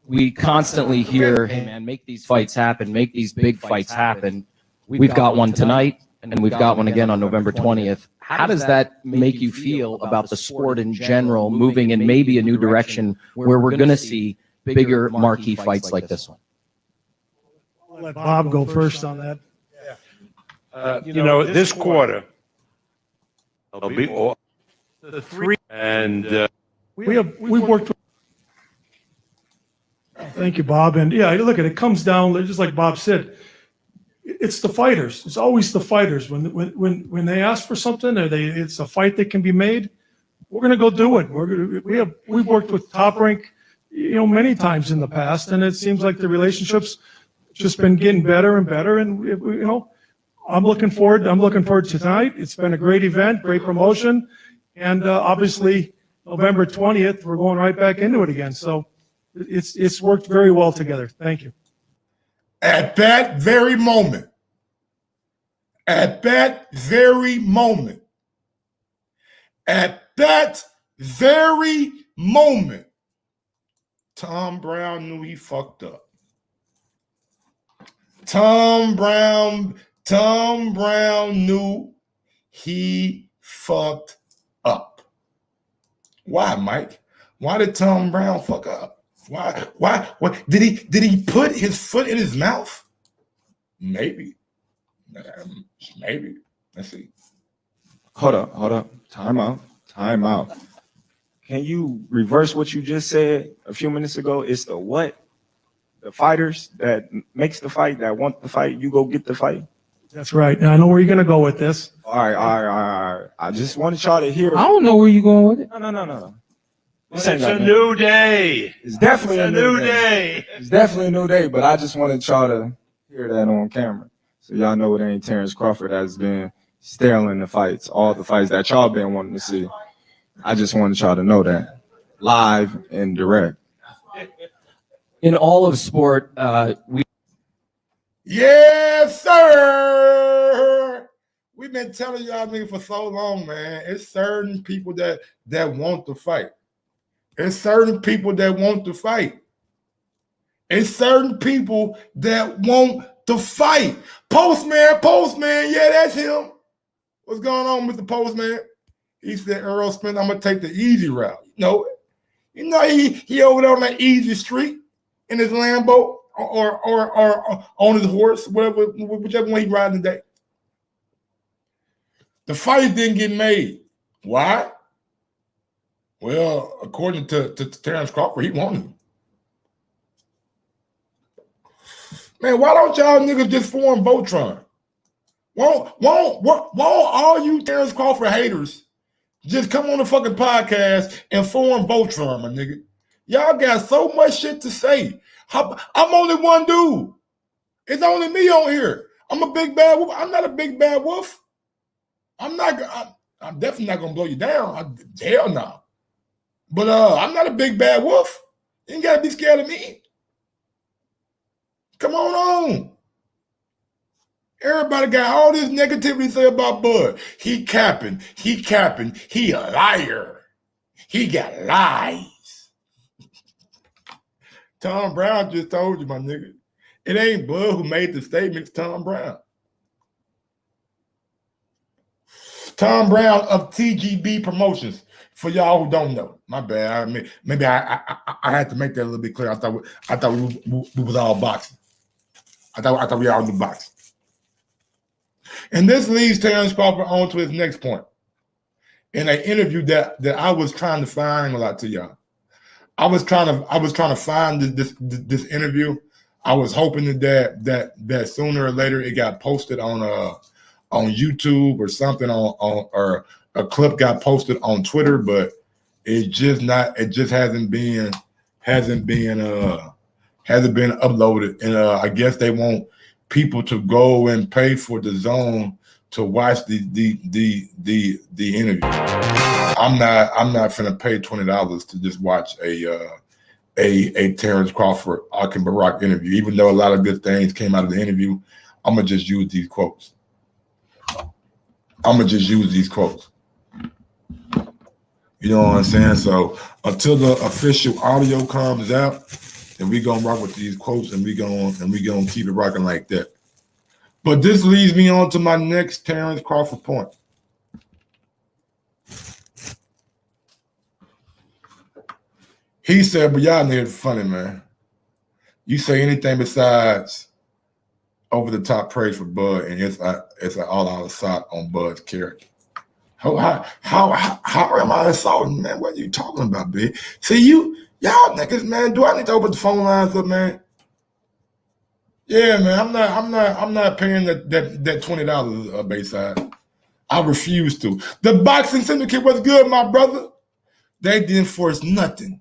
we constantly hear, hey, man, make these fights happen, make these big fights happen. We've got one tonight, and we've got one again on November 20th. How does that make you feel about the sport in general moving in maybe a new direction where we're going to see bigger marquee fights like this one? I'll let Bob go first on that. This quarter, there'll be all the three, and We've worked with. Thank you, Bob. And yeah, look at it comes down, just like Bob said, it's the fighters. It's always the fighters. When they ask for something or it's a fight that can be made, we're going to go do it. We've worked with Top Rank, many times in the past, and it seems like the relationship's just been getting better and better. And I'm looking forward to tonight. It's been a great event, great promotion, and obviously November 20th, we're going right back into it again. So it's worked very well together. Thank you. At that very moment, Tom Brown knew he fucked up. Tom Brown knew he fucked up. Why, Mike? Why did Tom Brown fuck up? Why? What did he put his foot in his mouth? Maybe. Let's see. Hold up. Time out. Can you reverse what you just said a few minutes ago? It's the what? The fighters that makes the fight, that want the fight, you go get the fight? That's right. And I know where you're going to go with this. All right. I just wanted y'all to hear. I don't know where you're going with it. No. it's a new day. It's definitely a new day. It's definitely a new day, but I just wanted y'all to hear that on camera. So y'all know it ain't Terence Crawford that's been stealing the fights, all the fights that y'all been wanting to see. I just wanted y'all to know that. Live and direct. In all of sport, Yes, sir. We've been telling y'all niggas for so long, man. It's certain people that want to fight. It's certain people that want to fight. It's certain people that want to fight. Postman, yeah, that's him. What's going on, Mr. Postman? He said, Errol Spence, I'm gonna take the easy route. He over there on that easy street in his Lambo or on his horse, whichever one he riding today. The fight didn't get made. Why? Well, according to Terence Crawford, he wanted him. Man, why don't y'all niggas just form Voltron? Won't all you Terence Crawford haters just come on the fucking podcast and form Voltron, my nigga? Y'all got so much shit to say. I'm only one dude. It's only me on here. I'm a big bad wolf. I'm not a big bad wolf. I'm definitely not gonna blow you down. Hell no. But I'm not a big bad wolf. You ain't gotta be scared of me. Come on. Everybody got all this negativity to say about Bud. He capping. He a liar. He got lies. Tom Brown just told you, my nigga. It ain't Bud who made the statement, it's Tom Brown. Tom Brown of TGB Promotions. For y'all who don't know, my bad. I mean, maybe I had to make that a little bit clear. I thought we was all boxing. I thought we all knew boxing. And this leads Terence Crawford on to his next point. In an interview that I was trying to find a lot to y'all. I was trying to find this interview. I was hoping that sooner or later it got posted on YouTube or something or a clip got posted on Twitter, but it just hasn't been uploaded. And I guess they want people to go and pay for the zone to watch the interview. I'm not finna pay $20 to just watch a Terence Crawford Akin Barak interview. Even though a lot of good things came out of the interview, I'm gonna just use these quotes. You know what I'm saying? So until the official audio comes out, then we gonna rock with these quotes and we gonna keep it rocking like that. But this leads me on to my next Terence Crawford point. He said, but y'all niggas funny, man. You say anything besides over the top praise for Bud, and it's an all-out assault on Bud's character. How am I assaulting, man? What are you talking about, big? See, y'all niggas, man. Do I need to open the phone lines up, man? Yeah, man. I'm not paying that $20 Bayside. I refuse to. The boxing syndicate was good, my brother. They didn't force nothing.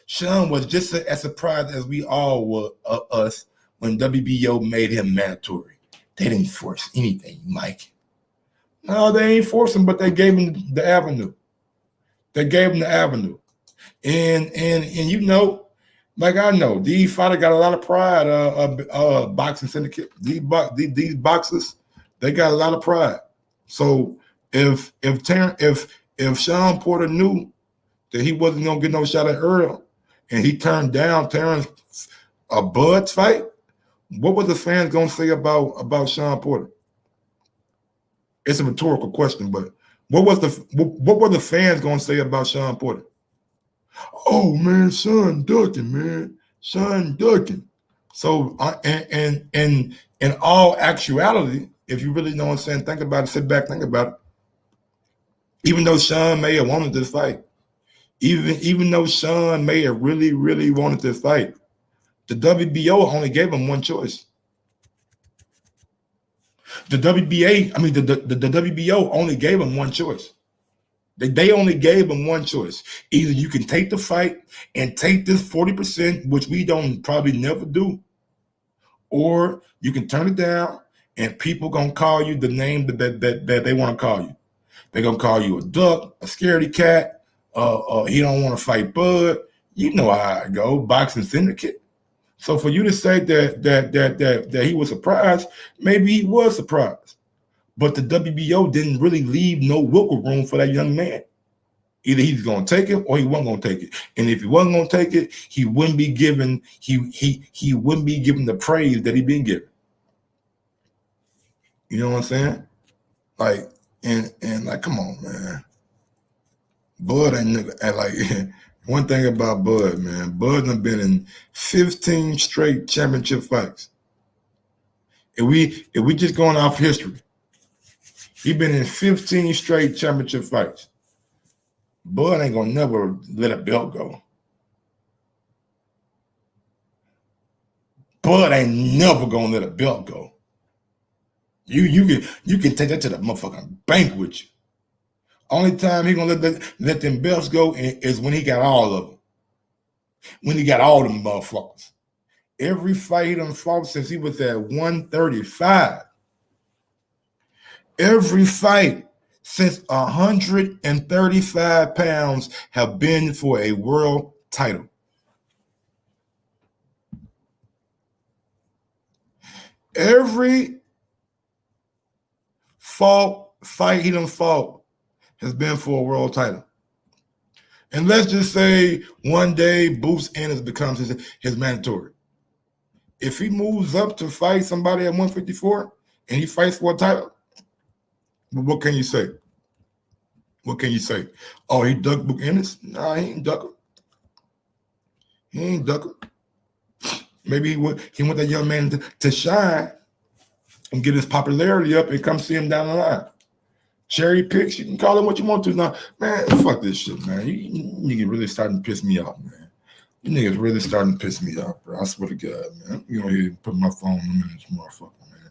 Sean was just as surprised as we all were us when WBO made him mandatory. They didn't force anything, Mike. No, they ain't forcing, but they gave him the avenue. And you know, like I know, these fighters got a lot of pride. Boxing syndicate, these boxers, they got a lot of pride. So if Sean Porter knew that he wasn't gonna get no shot at Earl, and he turned down Terence Bud's fight, what were the fans gonna say about Sean Porter? It's a rhetorical question, but what were the fans gonna say about Sean Porter? Oh man, Sean ducking, man. Sean ducking. So and in all actuality, if you really know what I'm saying, think about it, sit back, think about it. Even though Sean may have wanted this fight, even though Sean may have really, really wanted this fight, the WBO only gave him one choice. The WBO only gave him one choice. They only gave him one choice. Either you can take the fight and take this 40%, which we don't probably never do, or you can turn it down and people gonna call you the name that they want to call you. They're gonna call you a duck, a scaredy cat, he don't want to fight Bud. You know how I go, boxing syndicate. So for you to say that he was surprised, maybe he was surprised. But the WBO didn't really leave no wiggle room for that young man. Either he's gonna take it or he wasn't gonna take it. And if he wasn't gonna take it, he wouldn't be given he wouldn't be given the praise that he been given. You know what I'm saying? Like and like, come on, man. Bud ain't like one thing about Bud, man. Bud done been in 15 straight championship fights. If we just going off history, he been in 15 straight championship fights. Bud ain't gonna never let a belt go. Bud ain't never gonna let a belt go. You can take that to the motherfucking bank with you. Only time he gonna let them belts go is when he got all of them. When he got all them motherfuckers. Every fight he done fought since he was at 135. Every fight since 135 pounds have been for a world title. Every fight he done fought has been for a world title. And let's just say one day Bruce Ennis becomes his mandatory. If he moves up to fight somebody at 154 and he fights for a title, what can you say? What can you say? Oh, he ducked Book Ennis? Nah, he ain't duck him. He ain't duck him. Maybe he want that young man to shine and get his popularity up and come see him down the line. Cherry picks, you can call it what you want to. Now, man, fuck this shit, man. You niggas really starting to piss me off, man. You niggas really starting to piss me off, bro. I swear to God, man. You gonna hear put my phone in this motherfucker, man.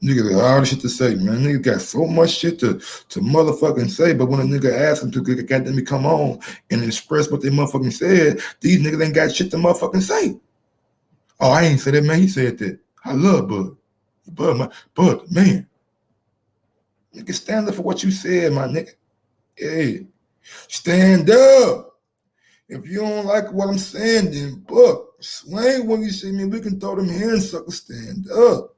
Niggas got all the shit to say, man. Niggas got so much shit to motherfucking say, but when a nigga asks them to goddamn come on and express what they motherfucking said, these niggas ain't got shit to motherfucking say. Oh, I ain't say that, man. He said that. I love Bud. Bud, man. Nigga, stand up for what you said, my nigga. Hey, stand up. If you don't like what I'm saying, then book. Swing when you see me. We can throw them hands, sucker. Stand up.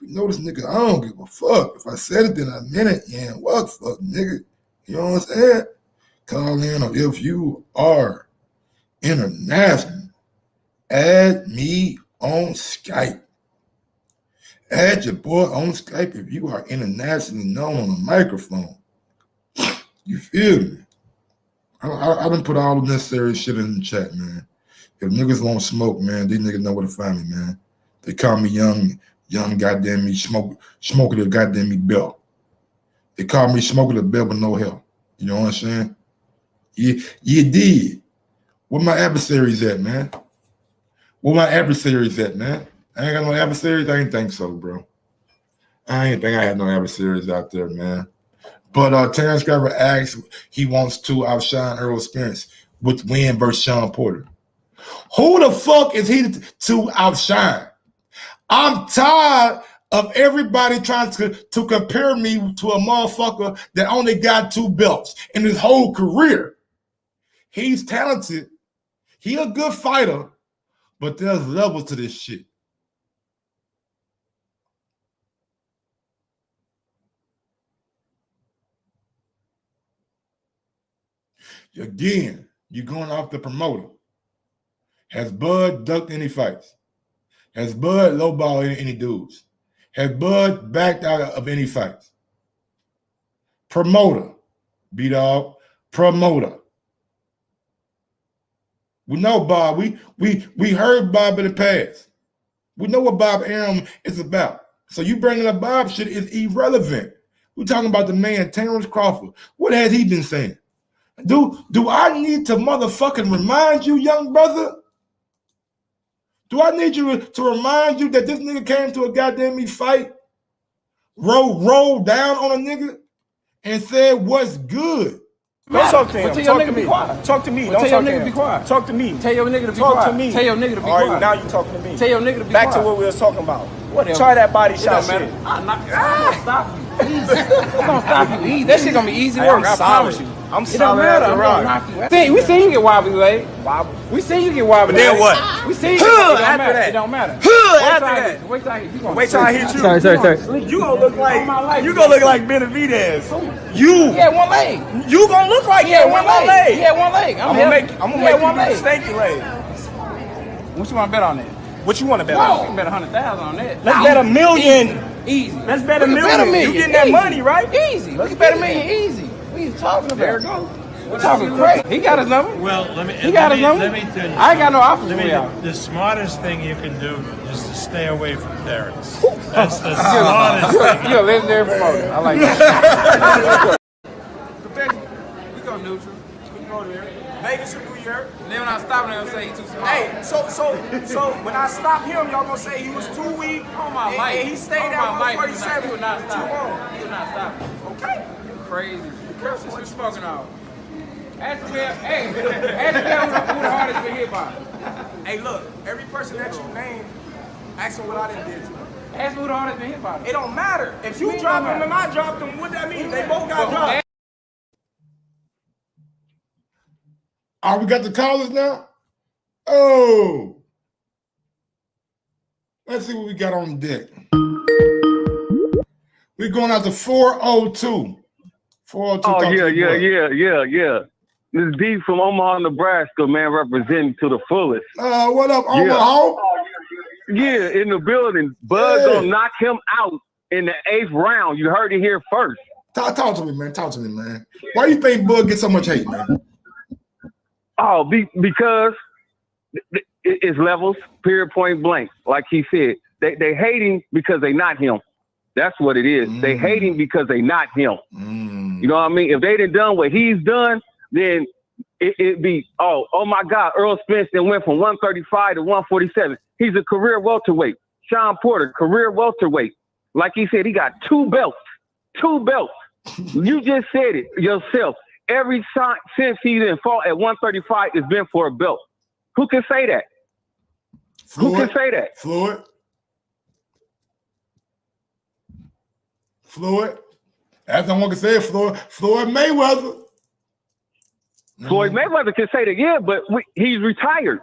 If you know this nigga, I don't give a fuck. If I said it, then I meant it. Yeah, what fuck, nigga? You know what I'm saying? Call in, or if you are international, add me on Skype. Add your boy on Skype if you are internationally known on a microphone. You feel me? I done put all the necessary shit in the chat, man. If niggas want smoke, man, these niggas know where to find me, man. They call me young goddamn me, smoker the goddamn me belt. They call me smoker the belt with no hell. You know what I'm saying? You did. Where my adversaries at, man? Where my adversaries at, man? I ain't got no adversaries. I ain't think so, bro. I ain't think I had no adversaries out there, man. But Terence Crawford asks, he wants to outshine Errol Spence with win versus Sean Porter. Who the fuck is he to outshine? I'm tired of everybody trying to compare me to a motherfucker that only got 2 belts in his whole career. He's talented. He a good fighter, but there's levels to this shit. Again, you're going off the promoter. Has Bud ducked any fights? Has Bud lowballed any dudes? Has Bud backed out of any fights? Promoter. B-Dog. Promoter. We know Bob. We heard Bob in the past. We know what Bob Arum is about. So you bringing up Bob shit is irrelevant. We're talking about the man, Terence Crawford. What has he been saying? Do I need to motherfucking remind you, young brother? Do I need you to remind you that this nigga came to a goddamn me fight, rolled down on a nigga, and said, what's good? Don't talk to him. Tell your nigga to be quiet. Talk to me. Don't Don't tell talk your to nigga to him. be quiet. Talk to me. Tell your nigga to be Talk quiet. to me. Tell your nigga to be All quiet. right, now you talking to me. Tell your nigga to be Back quiet. to what we was talking about. Whatever. Try that body It shot don't shit. matter. I'm gonna stop you. Easy. I'm gonna stop you easy. That shit gonna be easy Hey, work. I'm I solid. promise you. I'm It don't solid matter. as a I'm rock. gonna knock you. We seen you get wobbly leg. Wobble. We seen you get wobbly. But then leg. what? We seen you. Huh, It don't after matter. that. It don't matter. After that. Wait till I hit you. Wait till I hit you. Sorry. You gonna look On my life, like you you gonna look gonna like Benavidez. You. He had one leg. You gonna look like He had that one with one leg. leg. He had one leg. I'm gonna make you do the stanky leg. What you want to bet on that? What you want to bet We on? can bet 100,000 on that. Let's bet $1 million. Easy. Let's bet We $1 can bet million. You getting that Easy. money, right? Easy. Let's We can bet bet $1 million easy. What are you talking about? There it goes. We're talking crazy. He got his number. Well, let me. He got his number. Let me tell you. I ain't got no offers for Let me- y'all. The smartest thing you can do is to stay away from Terence. That's the smartest thing. You're a legendary promoter. I like that. We go neutral. We go there. Vegas or New York? And then when I stop, they'll say he too small. Hey, so when I stop him, y'all gonna say he was too weak. On my and, mic. and he stayed On at my mic, 147. He would not Too stop. long. He would not stop. Okay. You crazy. Careful what you smoking on. Ask me, who the hardest been hit by. Hey, look, every person that you name, ask him what I done did to him. Ask me who the hardest been hit by. It don't matter. If you It drop don't him and I dropped him, what that mean? They both got dropped. Oh, we got the callers now? Oh. Let's see what we got on deck. We're going out to 402. 402. Oh, yeah. This is D from Omaha, Nebraska, man, representing to the fullest. What up, Omaha? Yeah, in the building. Bud's gonna knock him out in the 8th round. You heard it here first. Talk to me, man. Talk to me, man. Why do you think Bud gets so much hate, man? Oh, because it's levels, period, point blank. Like he said, they hate him because they not him. That's what it is. They hate him because they not him. You know what I mean? If they done what he's done, then it'd be, oh my God, Errol Spence then went from 135 to 147. He's a career welterweight. Sean Porter, career welterweight. Like he said, he got 2 belts. 2 belts. You just said it yourself. Every time since he didn't fought at 135, it's been for a belt. Who can say that? Floyd, Who can say that? Floyd. That's not one can say it. Floyd Mayweather. Floyd Mayweather can say that, yeah, but he's retired.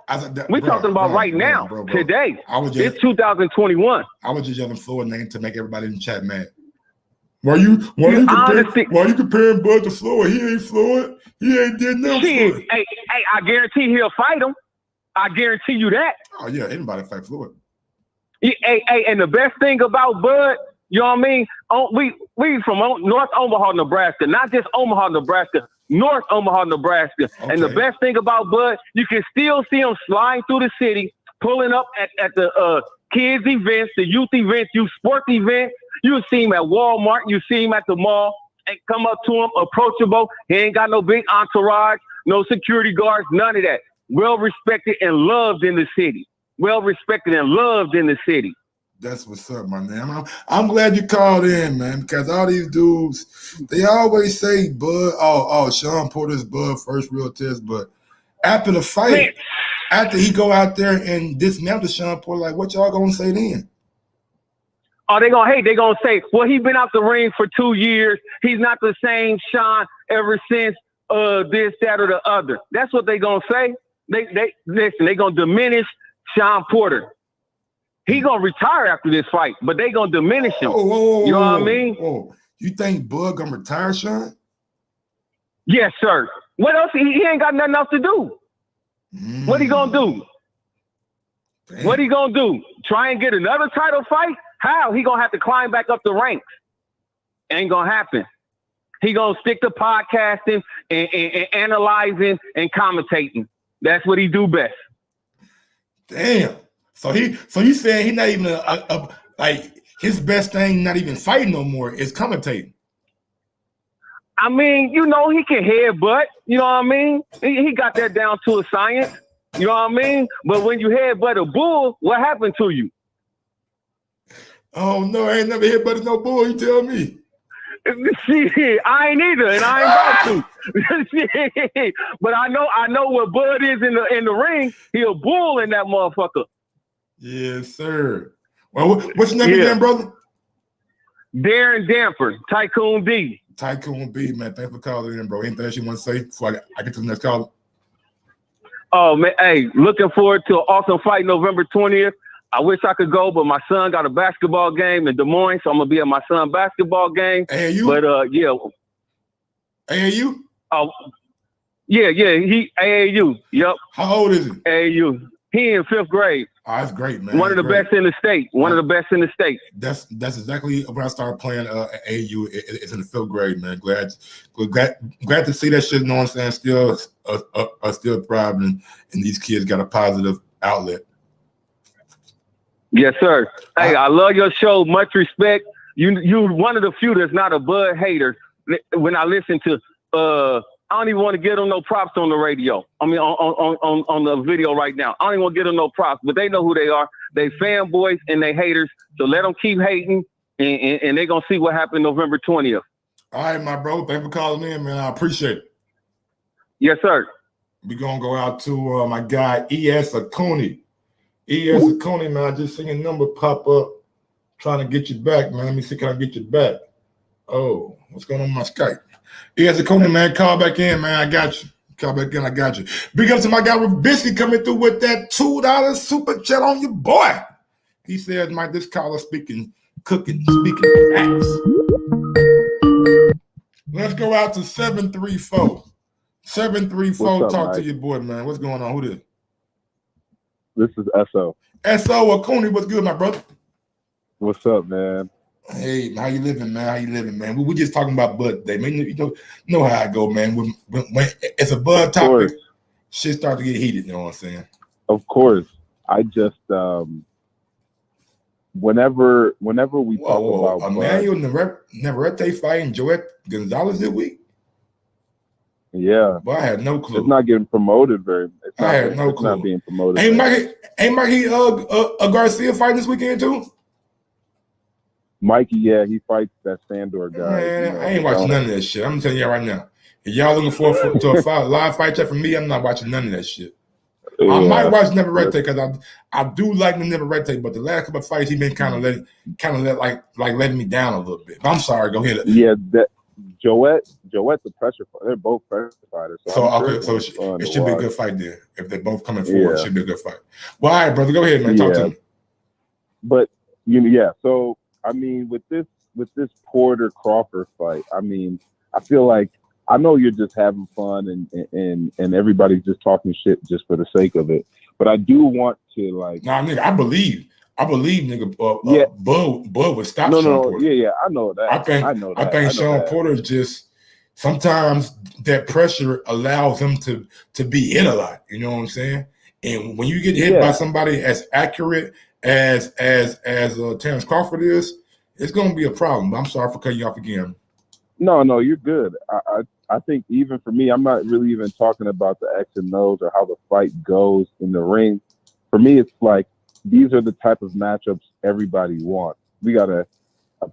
We're talking about right now, today. It's 2021. I was just yelling Floyd name to make everybody in the chat mad. Why you comparing Bud to Floyd? He ain't Floyd. He ain't did nothing. Shit. Hey, I guarantee he'll fight him. I guarantee you that. Oh yeah, anybody fight Floyd. Hey, and the best thing about Bud, you know what I mean? We from North Omaha, Nebraska, not just Omaha, Nebraska, North Omaha, Nebraska. Okay. And the best thing about Bud, you can still see him sliding through the city, pulling up at the kids events, the youth events, youth sports events. You see him at Walmart, you see him at the mall, and come up to him, approachable. He ain't got no big entourage, no security guards, none of that. Well respected and loved in the city. Well respected and loved in the city. That's what's up, my man. I'm glad you called in, man, because all these dudes, they always say Bud, Sean Porter's Bud first real test, but after the fight, after he go out there and dismantle Sean Porter, like what y'all gonna say then? Oh, they gonna hate. They gonna say, well, he's been out the ring for 2 years. He's not the same Sean ever since this, that, or the other. That's what they gonna say. They listen. They gonna diminish Sean Porter. He gonna retire after this fight, but they gonna diminish him. You know what I mean? You think Bud gonna retire, Sean? Yes, sir. What else? He ain't got nothing else to do. What he gonna do? Damn. What he gonna do? Try and get another title fight? How? He gonna have to climb back up the ranks. Ain't gonna happen. He gonna stick to podcasting and analyzing and commentating. That's what he do best. Damn. So you saying he not even like his best thing, not even fighting no more, is commentating. I mean, you know, he can headbutt. You know what I mean? He got that down to a science. You know what I mean? But when you headbutt a bull, what happened to you? Oh no, I ain't never headbutted no bull. You tell me. Shit, I ain't either, and I ain't about to. But I know what Bud is in the ring. He a bull in that motherfucker. Yes, sir. Well, what's your name again, brother? Darren Danford, Tycoon D. Tycoon B, man. Thanks for calling in, bro. Anything else you want to say before I get to the next caller? Oh man, hey, looking forward to an awesome fight November 20th. I wish I could go, but my son got a basketball game in Des Moines, so I'm gonna be at my son's basketball game. AAU? But yeah. AAU? Oh, yeah, he AAU. Yep. How old is he? AAU. He in 5th grade. Oh, that's great, man. One of the best in the state. One of the best in the state. That's exactly when I started playing AAU. It's in the 5th grade, man. Glad to see that shit. You know what I'm saying? Still thriving, and these kids got a positive outlet. Yes, sir. Hey, I love your show. Much respect. You one of the few that's not a Bud hater. When I listen to, I don't even want to give them no props on the radio. I mean, on the video right now. I don't even want to give them no props, but they know who they are. They fanboys and they haters. So let them keep hating, and they're going to see what happened November 20th. All right, my bro. Thanks for calling in, man. I appreciate it. Yes, sir. We're going to go out to my guy, E.S. Acuni. E.S. Acuni, man, I just seen your number pop up. Trying to get you back, man. Let me see, can I get you back? Oh, what's going on with my Skype? E.S. Acuni, man, call back in, man. I got you. Call back in, I got you. Big up to my guy with Biscuit coming through with that $2 super chat on your boy. He says, this caller speaking facts. Let's go out to 734. 734, talk to your boy, man. What's going on? Who this? This is S.O. S.O. Acuni, what's good, my brother? What's up, man? Hey, how you living, man? How you living, man? We just talking about Bud today, man. You know how I go, man. When it's a Bud topic, shit start to get heated. You know what I'm saying? Of course. I just whenever we talk about Emmanuel Navarrete fighting Joet Gonzalez this week. Yeah, but I had no clue. It's not getting promoted very. I had no clue. Not being promoted. Ain't Mikey Garcia fighting this weekend too? Mikey, yeah, he fights that Sandor guy. Man, I ain't watching none of that shit. I'm telling you right now. If y'all looking to a live fight chat from me, I'm not watching none of that shit. Yeah, I might watch Navarrete because I do like Navarrete, but the last couple of fights he been kind of letting me down a little bit. But I'm sorry, go ahead. Yeah, that Joet's a pressure fighter. They're both pressure fighters. It should be a good fight there. If they're both coming forward, it should be a good fight. Well, all right, brother, go ahead, man. Talk to me. But so I mean, with this Porter Crawford fight, I mean, I feel like I know you're just having fun and everybody's just talking shit just for the sake of it. But I do want to nigga, I believe, nigga. Bud would stop Sean Porter. Yeah, I know that. I think Sean Porter just sometimes that pressure allows him to be hit a lot. You know what I'm saying? And when you get hit by somebody as accurate as Terence Crawford is, it's gonna be a problem. But I'm sorry for cutting you off again. No, you're good. I think even for me, I'm not really even talking about the X and O's or how the fight goes in the ring. For me, it's like these are the type of matchups everybody wants. We got a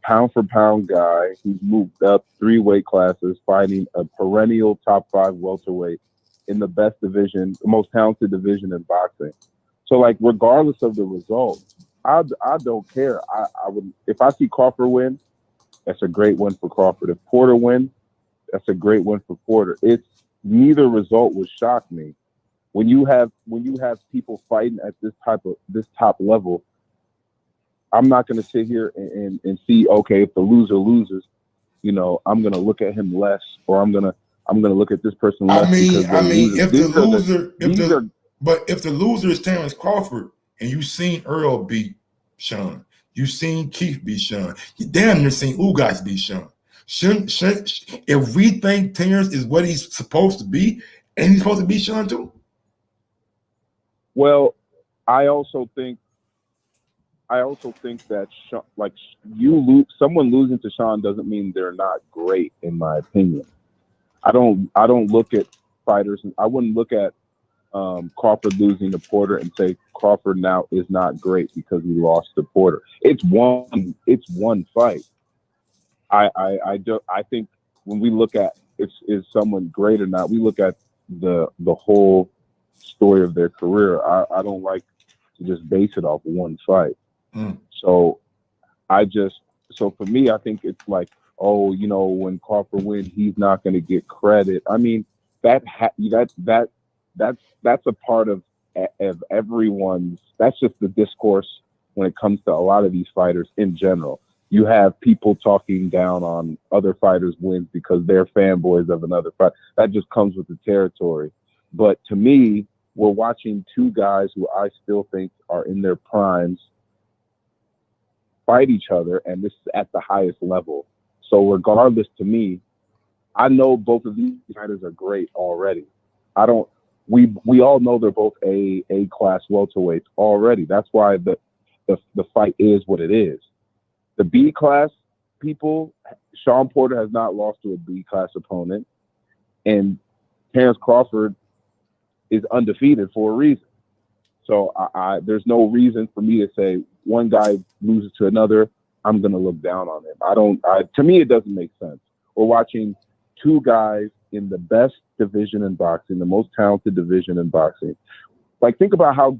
pound-for-pound guy who's moved up 3 weight classes, fighting a perennial top 5 welterweight in the best division, the most talented division in boxing. So, regardless of the result, I don't care. I would, if I see Crawford win, that's a great win for Crawford. If Porter wins, that's a great win for Porter. It's neither result would shock me. When you have people fighting at this top level, I'm not going to sit here and see, okay, if the loser loses, I'm going to look at him less, or I'm going to look at this person less. If the loser is Terence Crawford and you've seen Earl beat Sean, you've seen Keith beat Sean, you damn near seen Ugas beat Sean. If we think Terence is what he's supposed to be, and he's supposed to beat Sean too. Well, I also think that someone losing to Sean doesn't mean they're not great, in my opinion. I don't look at fighters, and I wouldn't look at Crawford losing to Porter and say Crawford now is not great because he lost to Porter. It's one fight. I think when we look at is someone great or not, we look at the whole story of their career. I don't like to just base it off one fight. So for me, I think it's like, when Crawford wins, he's not going to get credit. I mean, that's a part of everyone's. That's just the discourse when it comes to a lot of these fighters in general. You have people talking down on other fighters' wins because they're fanboys of another fight. That just comes with the territory. But to me, we're watching 2 guys who I still think are in their primes fight each other, and this is at the highest level. So regardless, to me, I know both of these fighters are great already. We all know they're both A class welterweights already. That's why the fight is what it is. The B class people, Sean Porter has not lost to a B class opponent, and Terence Crawford is undefeated for a reason. So there's no reason for me to say one guy loses to another, I'm going to look down on him. To me, it doesn't make sense. We're watching 2 guys in the best division in boxing, the most talented division in boxing. Think about how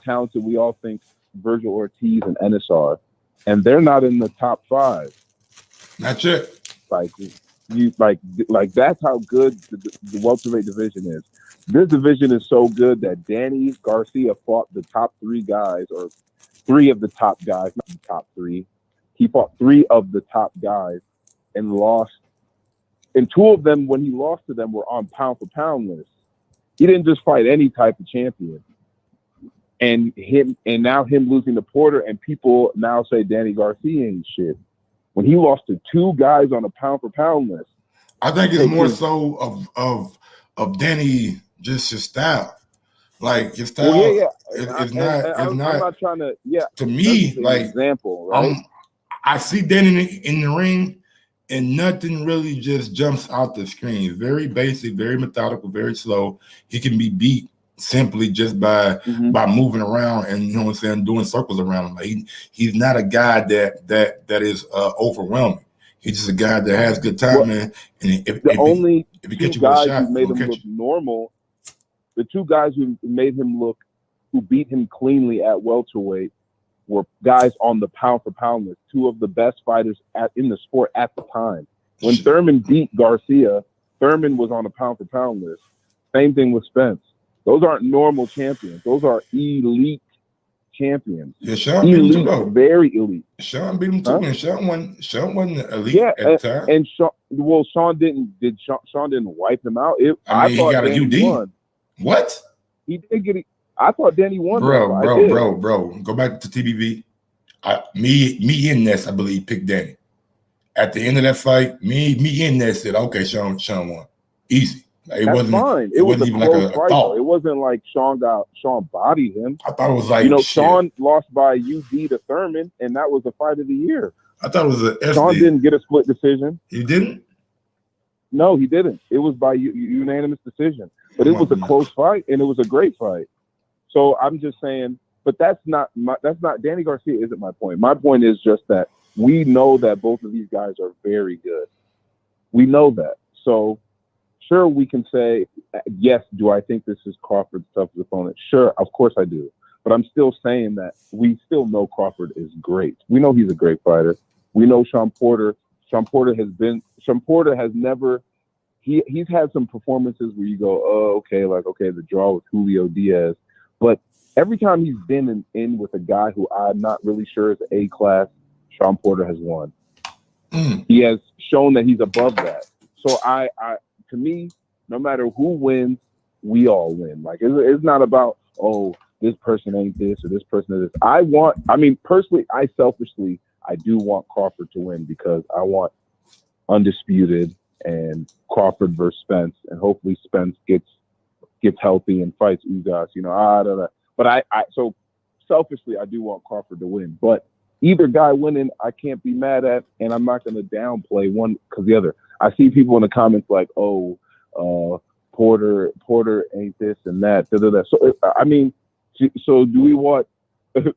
talented we all think Virgil Ortiz and Ennis are, and they're not in the top 5. Not yet. That's how good the welterweight division is. This division is so good that Danny Garcia fought the top 3 guys, or 3 of the top guys, not the top 3. He fought 3 of the top guys and lost. And 2 of them, when he lost to them, were on pound for pound lists. He didn't just fight any type of champion. and now him losing to Porter, and people now say Danny Garcia ain't shit. When he lost to 2 guys on a pound for pound list. I think it's more so of Danny, just his style. Like his style, Well, yeah. it's I'm not trying to. Yeah, to me, an like example, right? I see Danny in the ring, and nothing really just jumps out the screen. Very basic, very methodical, very slow. He can be beat simply just by moving around and, you know what I'm saying, doing circles around him. Like he's not a guy that is overwhelming. He's just a guy that has good time, man. And if only he 2 catch you with a guys shot, who made him look normal, the 2 guys who made him look, who beat him cleanly at welterweight, were guys on the pound for pound list, 2 of the best fighters in the sport at the time. When Thurman beat Garcia, Thurman was on a pound for pound list. Same thing with Spence. Those aren't normal champions. Those are elite champions. Yeah, Sean beat him too, though. Very elite. Sean beat him too, and Sean wasn't elite at the time. And Sean didn't wipe him out. I mean, he got Danny a UD. won. What? He did get it. I thought Danny won. Bro. Go back to TBV. Me and Ness, I believe, picked Danny. At the end of that fight, me and Ness said, okay, Sean won. Easy. It That's wasn't fine. It wasn't even like a thought. It wasn't like Sean bodied him. I thought it was like, Sean lost by UD to Thurman, and that was the fight of the year. I thought it was a SD. Sean didn't get a split decision. He didn't? No, he didn't. It was by unanimous decision. But it was a close fight, and it was a great fight. So I'm just saying, but that's not Danny Garcia isn't my point. My point is just that we know that both of these guys are very good. We know that. So sure, we can say, yes, do I think this is Crawford's toughest opponent? Sure, of course I do. But I'm still saying that we still know Crawford is great. We know he's a great fighter. We know Sean Porter has never, he's had some performances where you go, oh, okay, the draw with Julio Diaz. But every time he's been in with a guy who I'm not really sure is A-class, Sean Porter has won. He has shown that he's above that. So to me, no matter who wins, we all win. Like it's not about, oh, this person ain't this or this person is this. Personally, I do want Crawford to win because I want undisputed and Crawford versus Spence, and hopefully Spence gets healthy and fights Ugas. But so selfishly, I do want Crawford to win. But either guy winning, I can't be mad at, and I'm not going to downplay one because the other. I see people in the comments like, "Oh, Porter ain't this and that." So, so do we want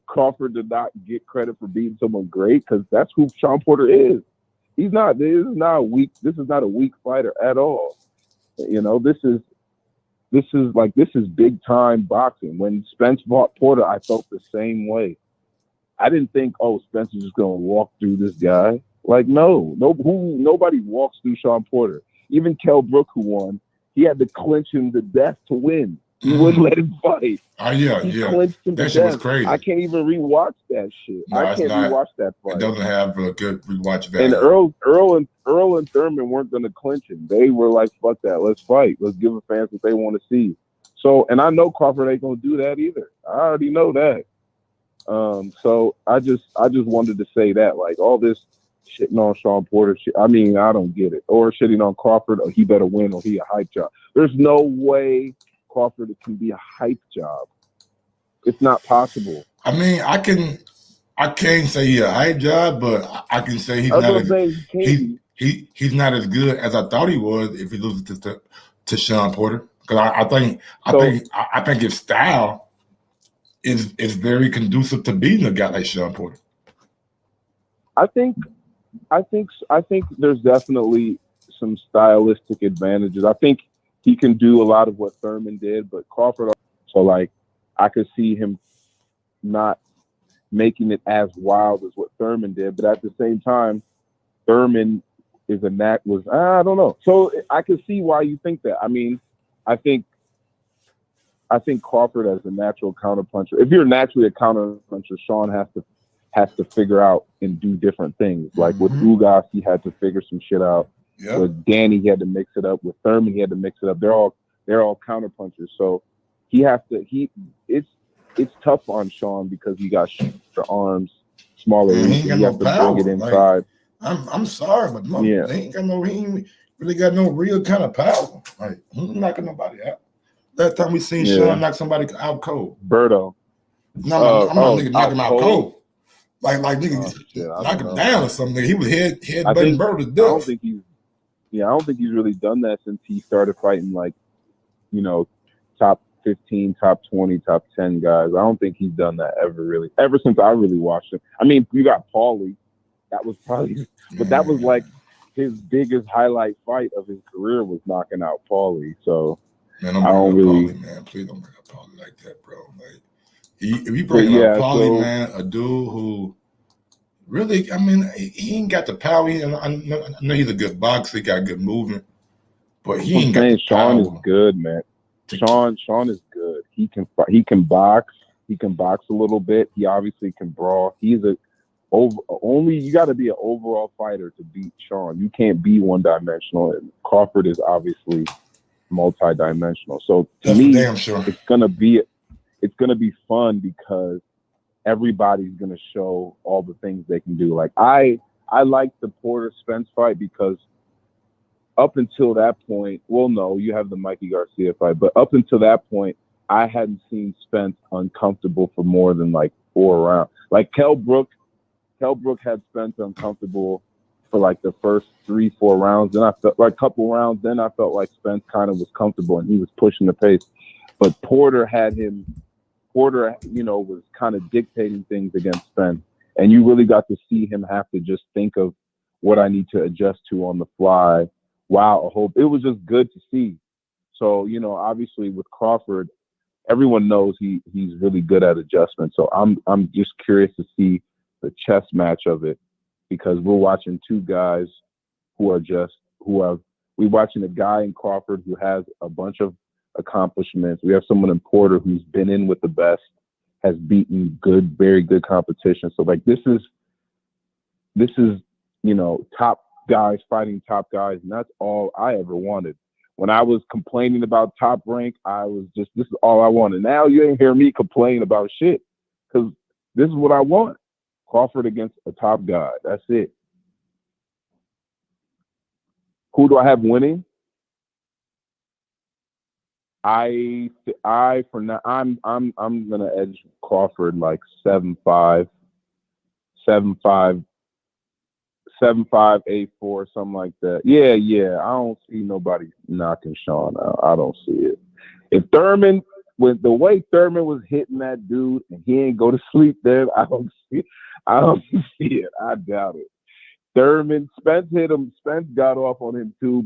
Crawford to not get credit for being someone great? Because that's who Sean Porter is. He's not. This is not a weak. This is not a weak fighter at all. This is big time boxing. When Spence fought Porter, I felt the same way. I didn't think, oh, Spence is just gonna walk through this guy. Like, nobody walks through Sean Porter. Even Kell Brook, who won, he had to clinch him to death to win. He wouldn't let him fight. He clinched him that to shit death. was crazy. I can't even rewatch that shit. No, I can't rewatch that fight. It doesn't have a good rewatch value. And Errol and Thurman weren't gonna clinch him. They were like, fuck that, let's fight. Let's give the fans what they want to see. So, and I know Crawford ain't gonna do that either. I already know that. So I just wanted to say that, like, all this shitting on Sean Porter shit, I don't get it. Or shitting on Crawford, or he better win, or he a hype job. There's no way Crawford can be a hype job. It's not possible. I can't say he's a hype job, but I can say he's not as good as I thought he was if he loses to Sean Porter. Because I think his style is very conducive to beating a guy like Sean Porter. I think there's definitely some stylistic advantages. I think he can do a lot of what Thurman did, but Crawford, so like I could see him not making it as wild as what Thurman did, but at the same time, Thurman I don't know. So I can see why you think that. I think Crawford as a natural counterpuncher. If you're naturally a counterpuncher, Sean has to figure out and do different things. Like with Ugas, he had to figure some shit out. Yep. With Danny, he had to mix it up. With Thurman, he had to mix it up. They're all counterpunchers. So he has to. it's tough on Sean because he got shorter arms, smaller Man, he reach, ain't got and he no has to bring power. it inside. I'm sorry, but Yeah. he ain't really got no real kind of power. Like, he ain't knocking nobody out. Last time we seen Sean knock somebody out cold. Berto. No, I'm not nigga knock him out cold. Like nigga, knock him down or something. He was head I butting think Berto to I death. don't think he's really done that since he started fighting like, top 15, top 20, top 10 guys. I don't think he's done that ever since I really watched him. I mean, you got Paulie. That was probably, but that was like his biggest highlight fight of his career was knocking out Paulie. So Man, I don't really. Paulie, man. Please don't bring up Paulie like that, bro. Like, if you bring up Paulie, man, a dude who really, I mean, he ain't got the power. I know he's a good boxer. He got good movement, but he ain't got the Sean power. is good, man. Sean is good. He can box. He can box a little bit. He obviously can brawl. He's you got to be an overall fighter to beat Sean. You can't be one-dimensional. And Crawford is obviously multi-dimensional. So to me, damn sure. it's gonna be fun because everybody's gonna show all the things they can do. Like I like the Porter Spence fight because up until that point, well, no, you have the Mikey Garcia fight, but up until that point, I hadn't seen Spence uncomfortable for more than like 4 rounds. Like Kell Brook had Spence uncomfortable for like the first 3-4 rounds. Then I felt like a couple rounds. Then I felt like Spence kind of was comfortable and he was pushing the pace. But Porter, was kind of dictating things against Spence. And you really got to see him have to just think of what I need to adjust to on the fly. Wow, it was just good to see. So, obviously with Crawford, everyone knows he's really good at adjustment. So I'm just curious to see the chess match of it because we're watching two guys we're watching a guy in Crawford who has a bunch of accomplishments. We have someone in Porter who's been in with the best, has beaten very good competition. So like this is top guys fighting top guys, and that's all I ever wanted. When I was complaining about Top Rank, this is all I wanted. Now you ain't hear me complain about shit because this is what I want. Crawford against a top guy. That's it. Who do I have winning? For now I'm gonna edge Crawford like 7-5, 7-5, 7-5, 8-4, something like that. Yeah. I don't see nobody knocking Sean out. I don't see it. If Thurman, with the way Thurman was hitting that dude and he ain't go to sleep there, I don't see it. I doubt it. Thurman, Spence hit him. Spence got off on him too,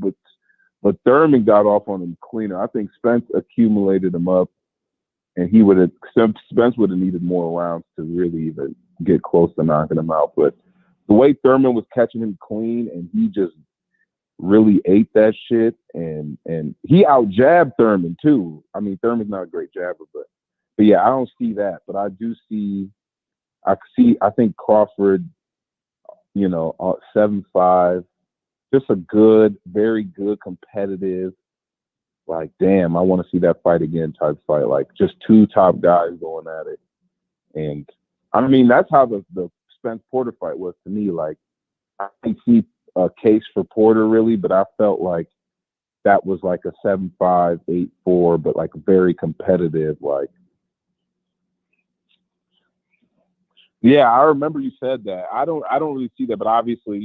but Thurman got off on him cleaner. I think Spence accumulated him up, and Spence would have needed more rounds to really even get close to knocking him out. But the way Thurman was catching him clean, and he just really ate that shit, and he out-jabbed Thurman too. I mean, Thurman's not a great jabber, but yeah, I don't see that. But I do see, I think Crawford, 7-5, just a good, very good competitive, like, damn, I want to see that fight again type fight. Like just two top guys going at it. And I mean, that's how the Spence Porter fight was to me. Like I didn't see a case for Porter really, but I felt like that was like a 7-5, 8-4, but like very competitive. Like, yeah, I remember you said that. I don't really see that, but obviously,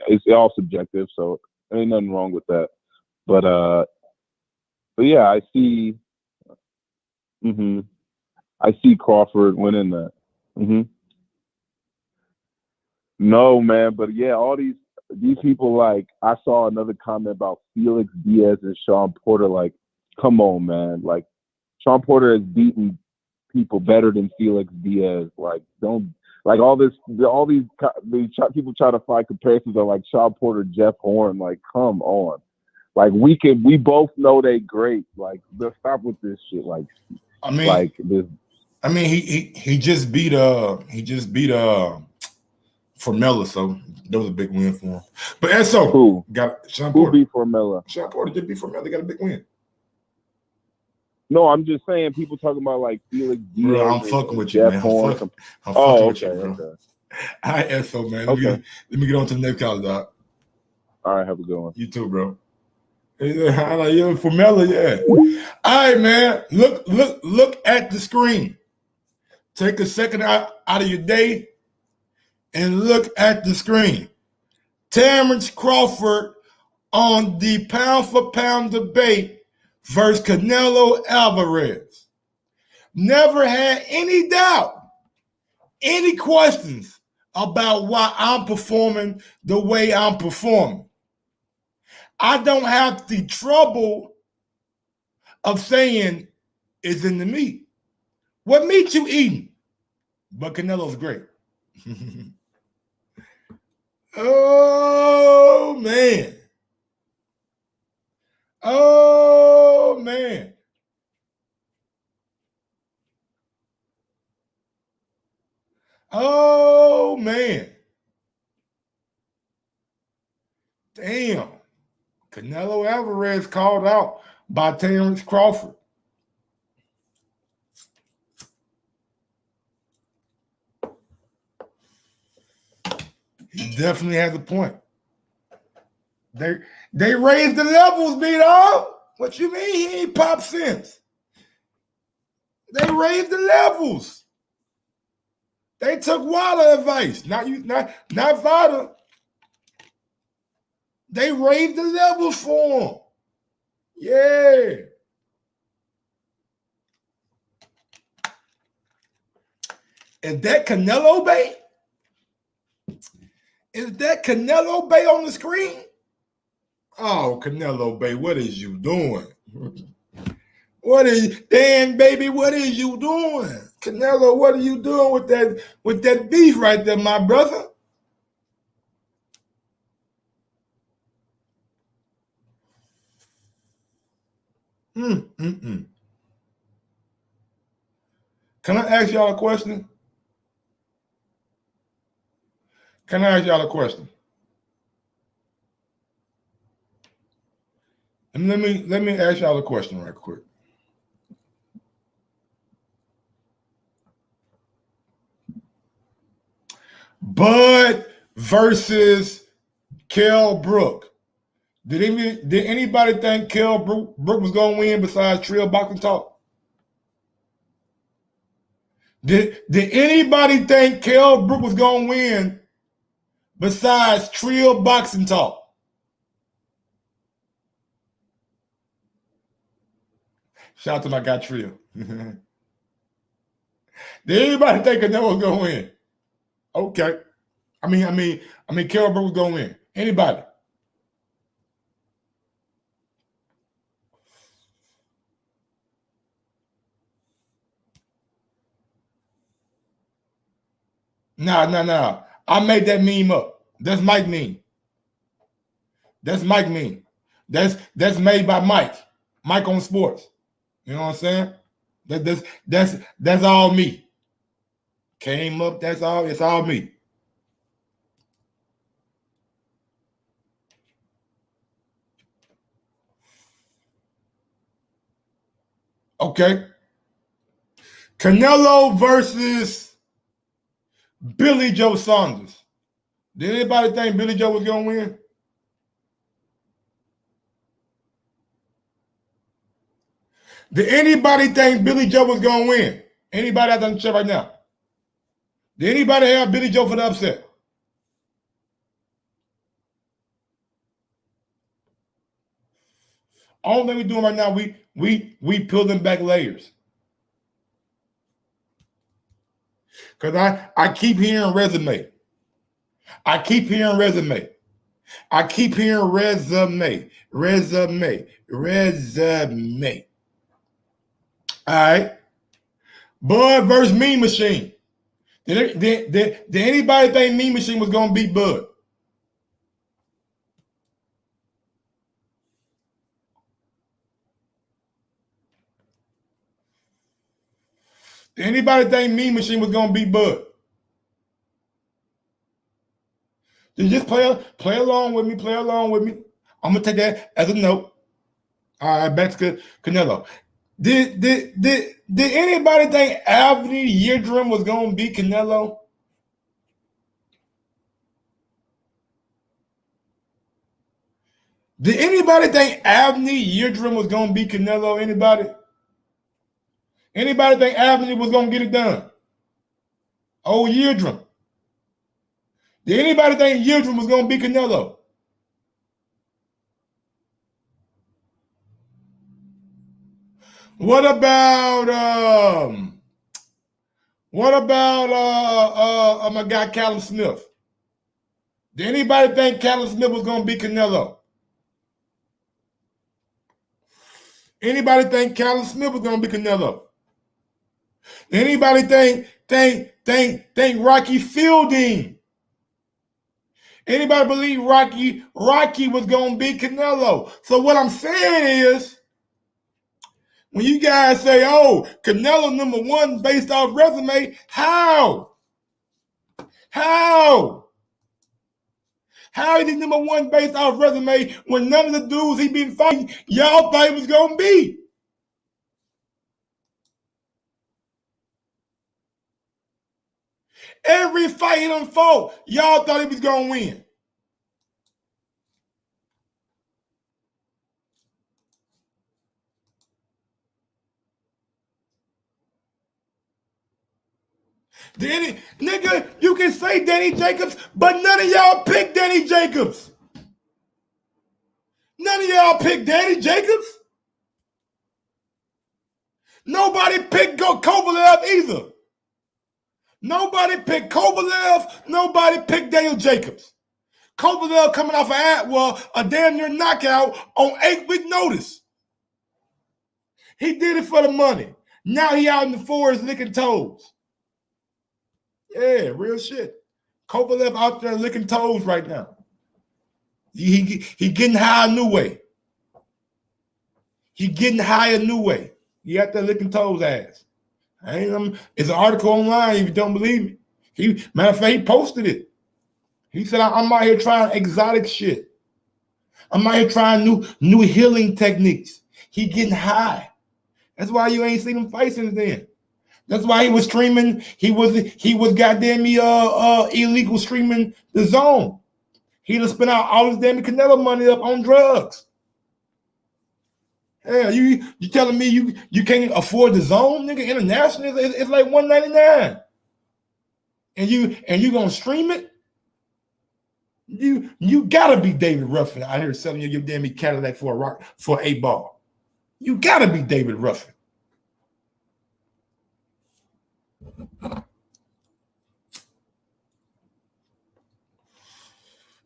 it's all subjective, so there ain't nothing wrong with that. But yeah, I see. I see Crawford winning that. No, man, but yeah, all these people, like, I saw another comment about Felix Diaz and Sean Porter. Like, come on, man. Like, Sean Porter has beaten people better than Felix Diaz. Like, don't, like, all these people try to find comparisons of like Sean Porter, Jeff Horn. Like, come on. Like, we both know they great. Like, let's stop with this shit. Like, I mean, like this. I mean, he just beat Formella, so that was a big win for him. But Esso Who got Sean Porter. Who beat Formella? Sean Porter just beat Formella. Got a big win. No, I'm just saying people talking about like Felix Diaz. Bro, I'm fucking with you, man. I'm fucking with you, bro. Okay. All right, SO, man. Okay. Let me get on to the next call, dog. All right, have a good one. You too, bro. You're familiar, yeah. All right, man. Look at the screen. Take a second out of your day and look at the screen. Terence Crawford on the pound-for-pound debate versus Canelo Alvarez. Never had any doubt, any questions about why I'm performing the way I'm performing. I don't have the trouble of saying it's in the meat. What meat you eating? But Canelo's great. Oh, man. Oh, man. Oh, man. Damn. Canelo Alvarez called out by Terence Crawford. He definitely has a point. They raised the levels, B-Dog. What you mean he ain't pop since? They raised the levels. They took Wilder advice. Not Vada. They raised the levels for him. Yeah. Is that Canelo Bay? Is that Canelo Bay on the screen? Oh, Canelo Bay, what is you doing? Dan, baby, what is you doing? Canelo, what are you doing with that beef right there, my brother? Can I ask y'all a question? Can I ask y'all a question? And let me ask y'all a question right quick. Bud versus Kell Brook. Did anybody think Kell Brook was going to win besides Trill Boxing Talk? Did anybody think Kell Brook was going to win besides Trill Boxing Talk? Shout out to my guy Trill. Did anybody think Canelo was going to win? Okay. I mean, Kell Brook was going to win. Anybody? No. I made that meme up. That's Mike meme. That's Mike meme. That's made by Mike. Mike on Sports. You know what I'm saying? That's all me. Came up, that's all, it's all me. Okay. Canelo versus Billy Joe Saunders. Did anybody think Billy Joe was going to win? Did anybody think Billy Joe was going to win? Anybody out there in the chat right now? Did anybody have Billy Joe for the upset? All thing we're doing right now, we peeling back layers. Because I keep hearing resume. I keep hearing resume. I keep hearing resume. All right. Bud versus Mean Machine. Did anybody think Mean Machine was going to beat Bud? Did anybody think Mean Machine was going to beat Bud? Just play along with me. Play along with me. I'm going to take that as a note. All right, back to Canelo. Did anybody think Anthony Yildirim was gonna beat Canelo? Did anybody think Anthony Yildirim was gonna beat Canelo? Anybody? Anybody think Anthony was gonna get it done? Oh, Yildirim. Did anybody think Yildirim was gonna beat Canelo? What about my guy Callum Smith? Did anybody think Callum Smith was gonna beat Canelo? Anybody think Callum Smith was gonna beat Canelo? Anybody think Rocky Fielding? Anybody believe Rocky was gonna beat Canelo? So what I'm saying is, when you guys say, "Oh, Canelo #1 based off resume," how? How is he #1 based off resume when none of the dudes he been fighting y'all thought he was gonna beat? Every fight he done fought, y'all thought he was gonna win. Nigga, you can say Danny Jacobs, but none of y'all picked Danny Jacobs. None of y'all picked Danny Jacobs. Nobody picked Kovalev either. Nobody picked Kovalev. Nobody picked Daniel Jacobs. Kovalev coming off of Atwell, a damn near knockout on 8-week notice. He did it for the money. Now he out in the forest licking toes. Yeah, real shit. Kovalev out there licking toes right now. He getting high a new way. He getting high a new way. He out there licking toes ass. It's an article online if you don't believe me. Matter of fact, he posted it. He said, I'm out here trying exotic shit. I'm out here trying new healing techniques. He getting high. That's why you ain't seen him fight since then. That's why he was streaming. He was goddamn illegal streaming the zone. He done spent out all his damn Canelo money up on drugs. Yeah, you telling me you can't afford the zone, nigga? International, it's like $199. And you gonna stream it? You gotta be David Ruffin out here selling your damn Cadillac for an 8-ball. You gotta be David Ruffin.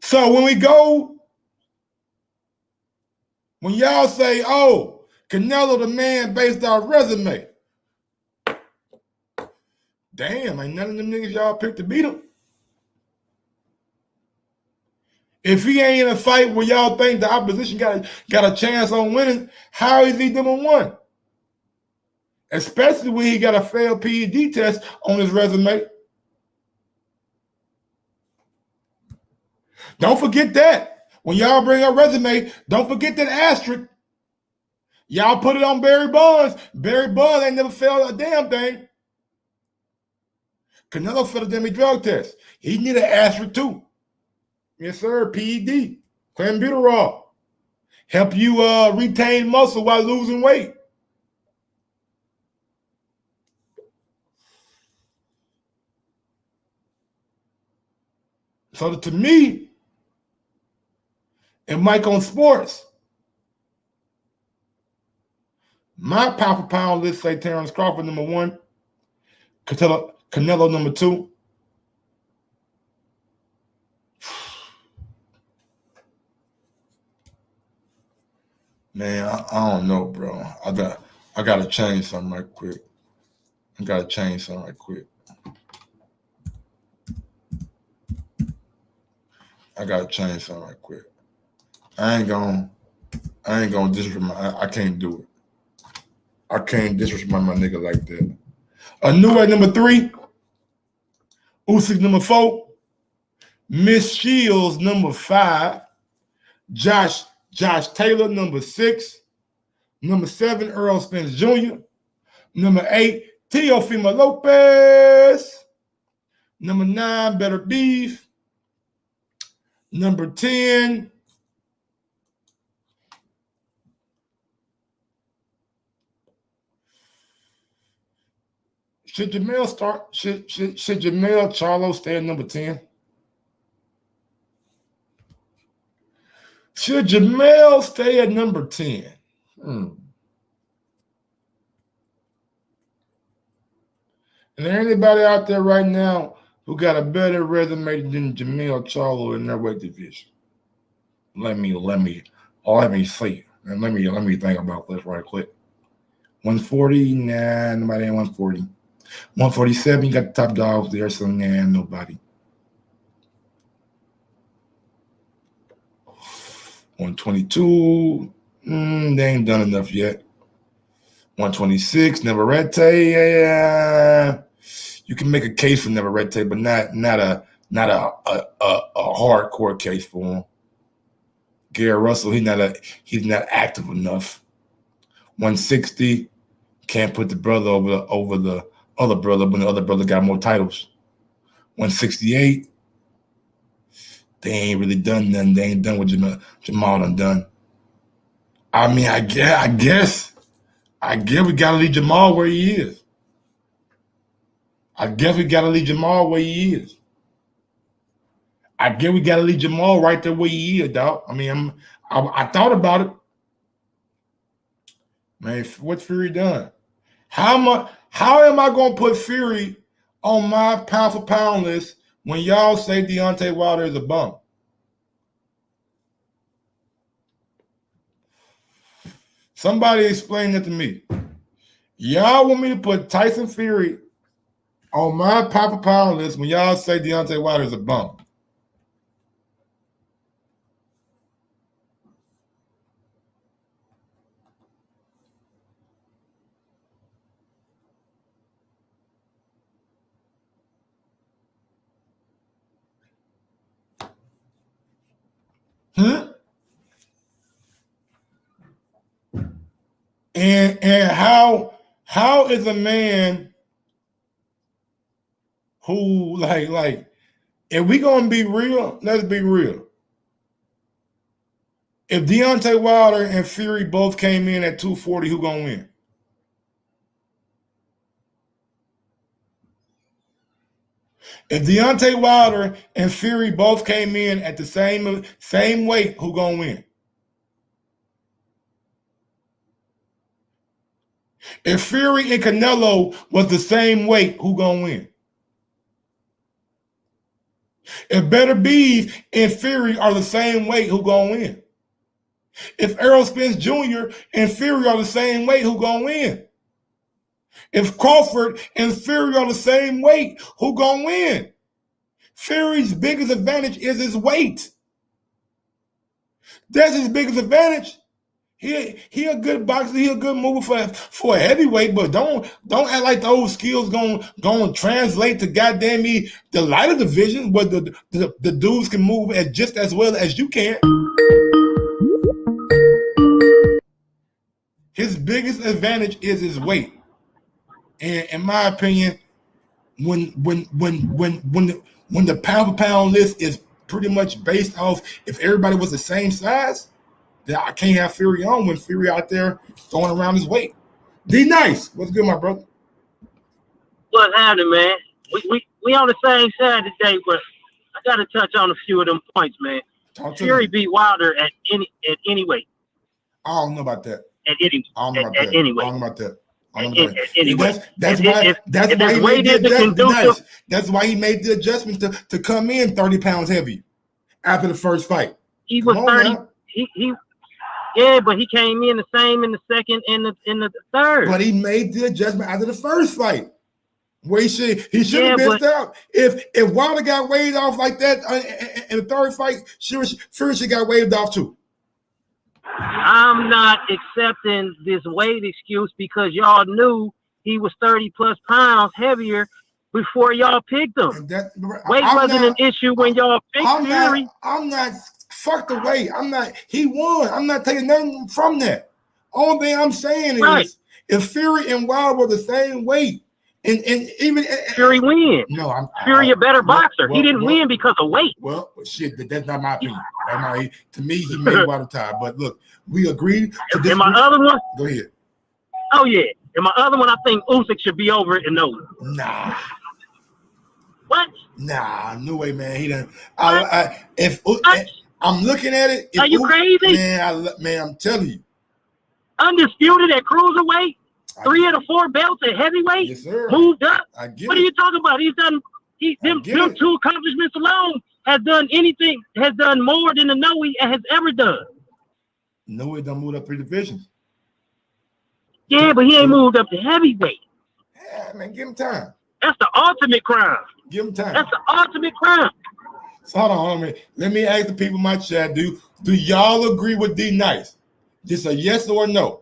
So when y'all say, "Oh, Canelo the man based off resume," damn, ain't none of them niggas y'all picked to beat him. If he ain't in a fight where y'all think the opposition got a chance on winning, how is he #1? Especially when he got a failed PED test on his resume. Don't forget that. When y'all bring up resume, don't forget that asterisk. Y'all put it on Barry Bonds. Barry Bonds ain't never failed a damn thing. Canelo failed a damn drug test. He need an asterisk too. Yes, sir. PED. Clenbuterol. Help you retain muscle while losing weight. So to me, and Mike on Sports, my pound for pound list say Terence Crawford #1, Canelo #2. Man, I don't know, bro. I gotta change something right quick. I ain't gonna disrespect I can't do it. I can't disrespect my nigga like that. A new at #3, Usyk #4, Miss Shields #5, Josh Taylor #6, Number 7, Errol Spence Jr. Number 8, Teofimo Lopez. Number 9, Better Beef. Number 10, should Jamel start? Should Jamel Charlo stay at number 10? Should Jamel stay at number 10? And there anybody out there right now who got a better resume than Jamel Charlo in their weight division? Let me see. And let me think about this right quick. 140, nah, nobody ain't 140. 147, you got the top dogs there, so nah, nobody. 122, they ain't done enough yet. 126, Navarrete, yeah. You can make a case for Navarrete, but not a hardcore case for him. Gary Russell, he's not active enough. 160, can't put the brother over the other brother when the other brother got more titles. 168, they ain't really done nothing. They ain't done what Jamal done. I mean, I guess we gotta leave Jamal where he is. I guess we gotta leave Jamal right there where he is, dog. I mean, I thought about it. Man, what's Fury done? How am I gonna put Fury on my pound for pound list when y'all say Deontay Wilder is a bum? Somebody explain that to me. Y'all want me to put Tyson Fury on my pound for pound list when y'all say Deontay Wilder is a bum? And how is a man who like if we gonna be real, let's be real. If Deontay Wilder and Fury both came in at 240, who gonna win? If Deontay Wilder and Fury both came in at the same weight, who gonna win? If Fury and Canelo was the same weight, who gonna win? If Better Beef and Fury are the same weight, who gonna win? If Errol Spence Jr. and Fury are the same weight, who gonna win? If Crawford and Fury are the same weight, who gonna win? Fury's biggest advantage is his weight. That's his biggest advantage. He a good boxer. He a good mover for a heavyweight, but don't act like those skills gonna translate to goddamn me the lighter division, where the dudes can move just as well as you can. His biggest advantage is his weight, and in my opinion, when the pound for pound list is pretty much based off if everybody was the same size, then I can't have Fury on when Fury out there throwing around his weight. D Nice, what's good, my brother? What's happening, man? We on the same side today, but I got to touch on a few of them points, man. Fury beat Wilder at any weight. I don't know about that. At any weight. I don't know about that. Anyway, that's why he made the adjustment. That's why he made the adjustment to come in 30 pounds heavy after the first fight. He was 30. Yeah, but he came in the same in the second and in the third. But he made the adjustment after the first fight. Where he should have missed out. If Wilder got waved off like that in the third fight, Fury should got waved off too. I'm not accepting this weight excuse because y'all knew he was 30 plus pounds heavier before y'all picked him. Weight wasn't an issue when y'all picked Fury. I'm not fuck the weight. He won. I'm not taking nothing from that. Only thing I'm saying is, if Fury and Wilder were the same weight, and even Fury win. No, Fury a better boxer. He didn't win because of weight. Well, shit, that's not my opinion. To me, he made Wilder tired. But look, we agreed to this. And my other one. Go ahead. Oh yeah, and my other one, I think Usyk should be over it and over. Nah. What? Nah, no way, man. He done. I'm looking at it. Are you crazy? Man, I'm telling you. Undisputed at cruiserweight, 3 of the 4 belts at heavyweight. Yes, sir. Moved up. I get What are you talking about? He's done. Them 2 accomplishments alone has done more than the Noe has ever done. Noe done moved up 3 divisions. Yeah, but he ain't moved up to heavyweight. Yeah, man, give him time. That's the ultimate crime. Give him time. That's the ultimate crime. So hold on. Let me ask the people in my chat. Do y'all agree with D Nice? Just a yes or no.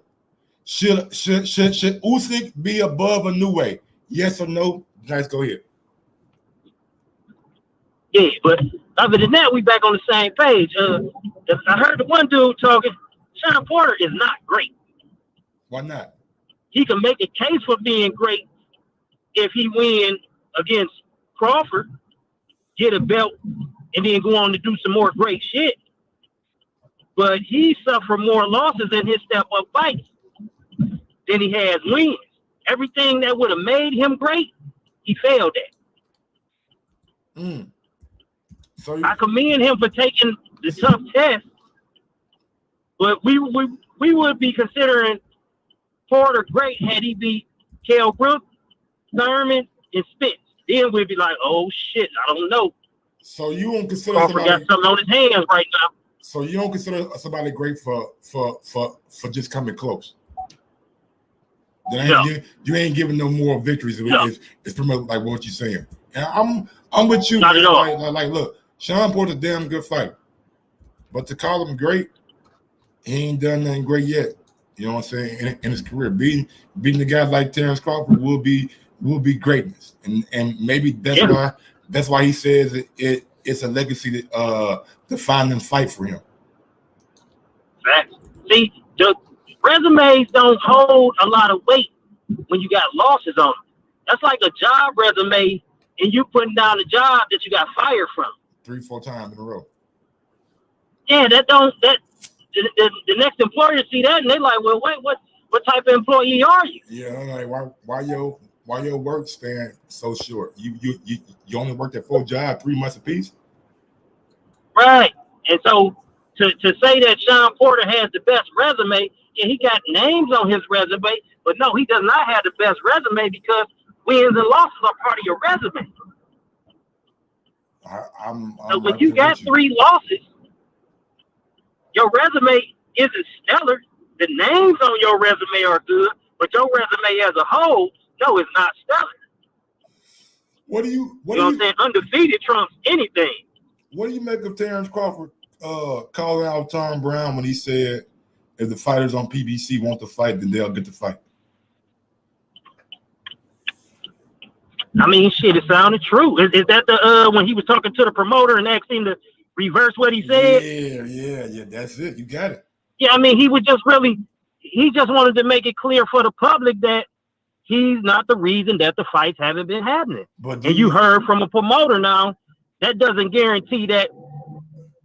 Should Usyk be above a new way? Yes or no? Nice, go ahead. Yeah, but other than that, we back on the same page. I heard the one dude talking. Sean Porter is not great. Why not? He can make a case for being great if he win against Crawford, get a belt, and then go on to do some more great shit. But he suffered more losses in his step-up fights than he has wins. Everything that would have made him great, he failed at. So I commend him for taking the tough test, but we would be considering Porter great had he beat Kell Brook, Thurman, and Spence. Then we'd be like, oh shit, I don't know. So you don't consider Crawford got something on his hands right now. So you don't consider somebody great for just coming close. You ain't giving no more victories. It's pretty much like what you're saying. And I'm with you. Not at all. Like, look, Sean Porter's a damn good fighter, but to call him great, he ain't done nothing great yet. You know what I'm saying? In his career, beating the guys like Terence Crawford will be greatness, and maybe that's why he says it's a legacy defining fight for him. Facts. See, the resumes don't hold a lot of weight when you got losses on them. That's like a job resume, and you putting down a job that you got fired from 3-4 times in a row. Yeah, the next employer see that and they like, well, wait, what type of employee are you? Yeah, like why your work span so short? You only worked at 4 jobs, 3 months apiece. Right, and so to say that Sean Porter has the best resume, yeah, he got names on his resume, but no, he does not have the best resume because wins and losses are part of your resume. So when you got 3 losses, your resume isn't stellar. The names on your resume are good, but your resume as a whole, no, it's not stellar. What do you know what I'm saying? Undefeated trumps anything. What do you make of Terence Crawford calling out Tom Brown when he said if the fighters on PBC want to fight, then they'll get to fight? I mean, shit, it sounded true. Is that the when he was talking to the promoter and asked him to reverse what he said? Yeah, that's it. You got it. Yeah, I mean, he just wanted to make it clear for the public that he's not the reason that the fights haven't been happening. And you heard from a promoter now, that doesn't guarantee that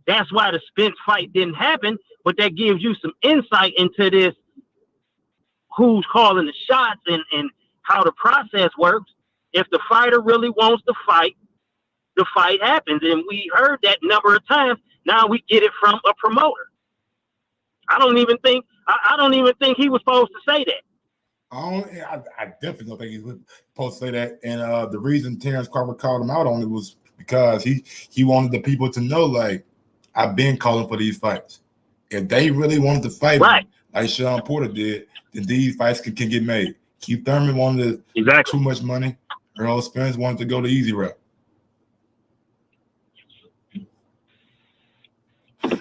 that's why the Spence fight didn't happen, but that gives you some insight into this, who's calling the shots and how the process works. If the fighter really wants to fight, the fight happens. And we heard that number of times. Now we get it from a promoter. I don't even think he was supposed to say that. I definitely don't think he was supposed to say that. And the reason Terence Crawford called him out on it was because he wanted the people to know, like, I've been calling for these fights. If they really wanted to fight right, like Sean Porter did, then these fights can get made. Keith Thurman wanted too much money. Errol Spence wanted to go the easy route.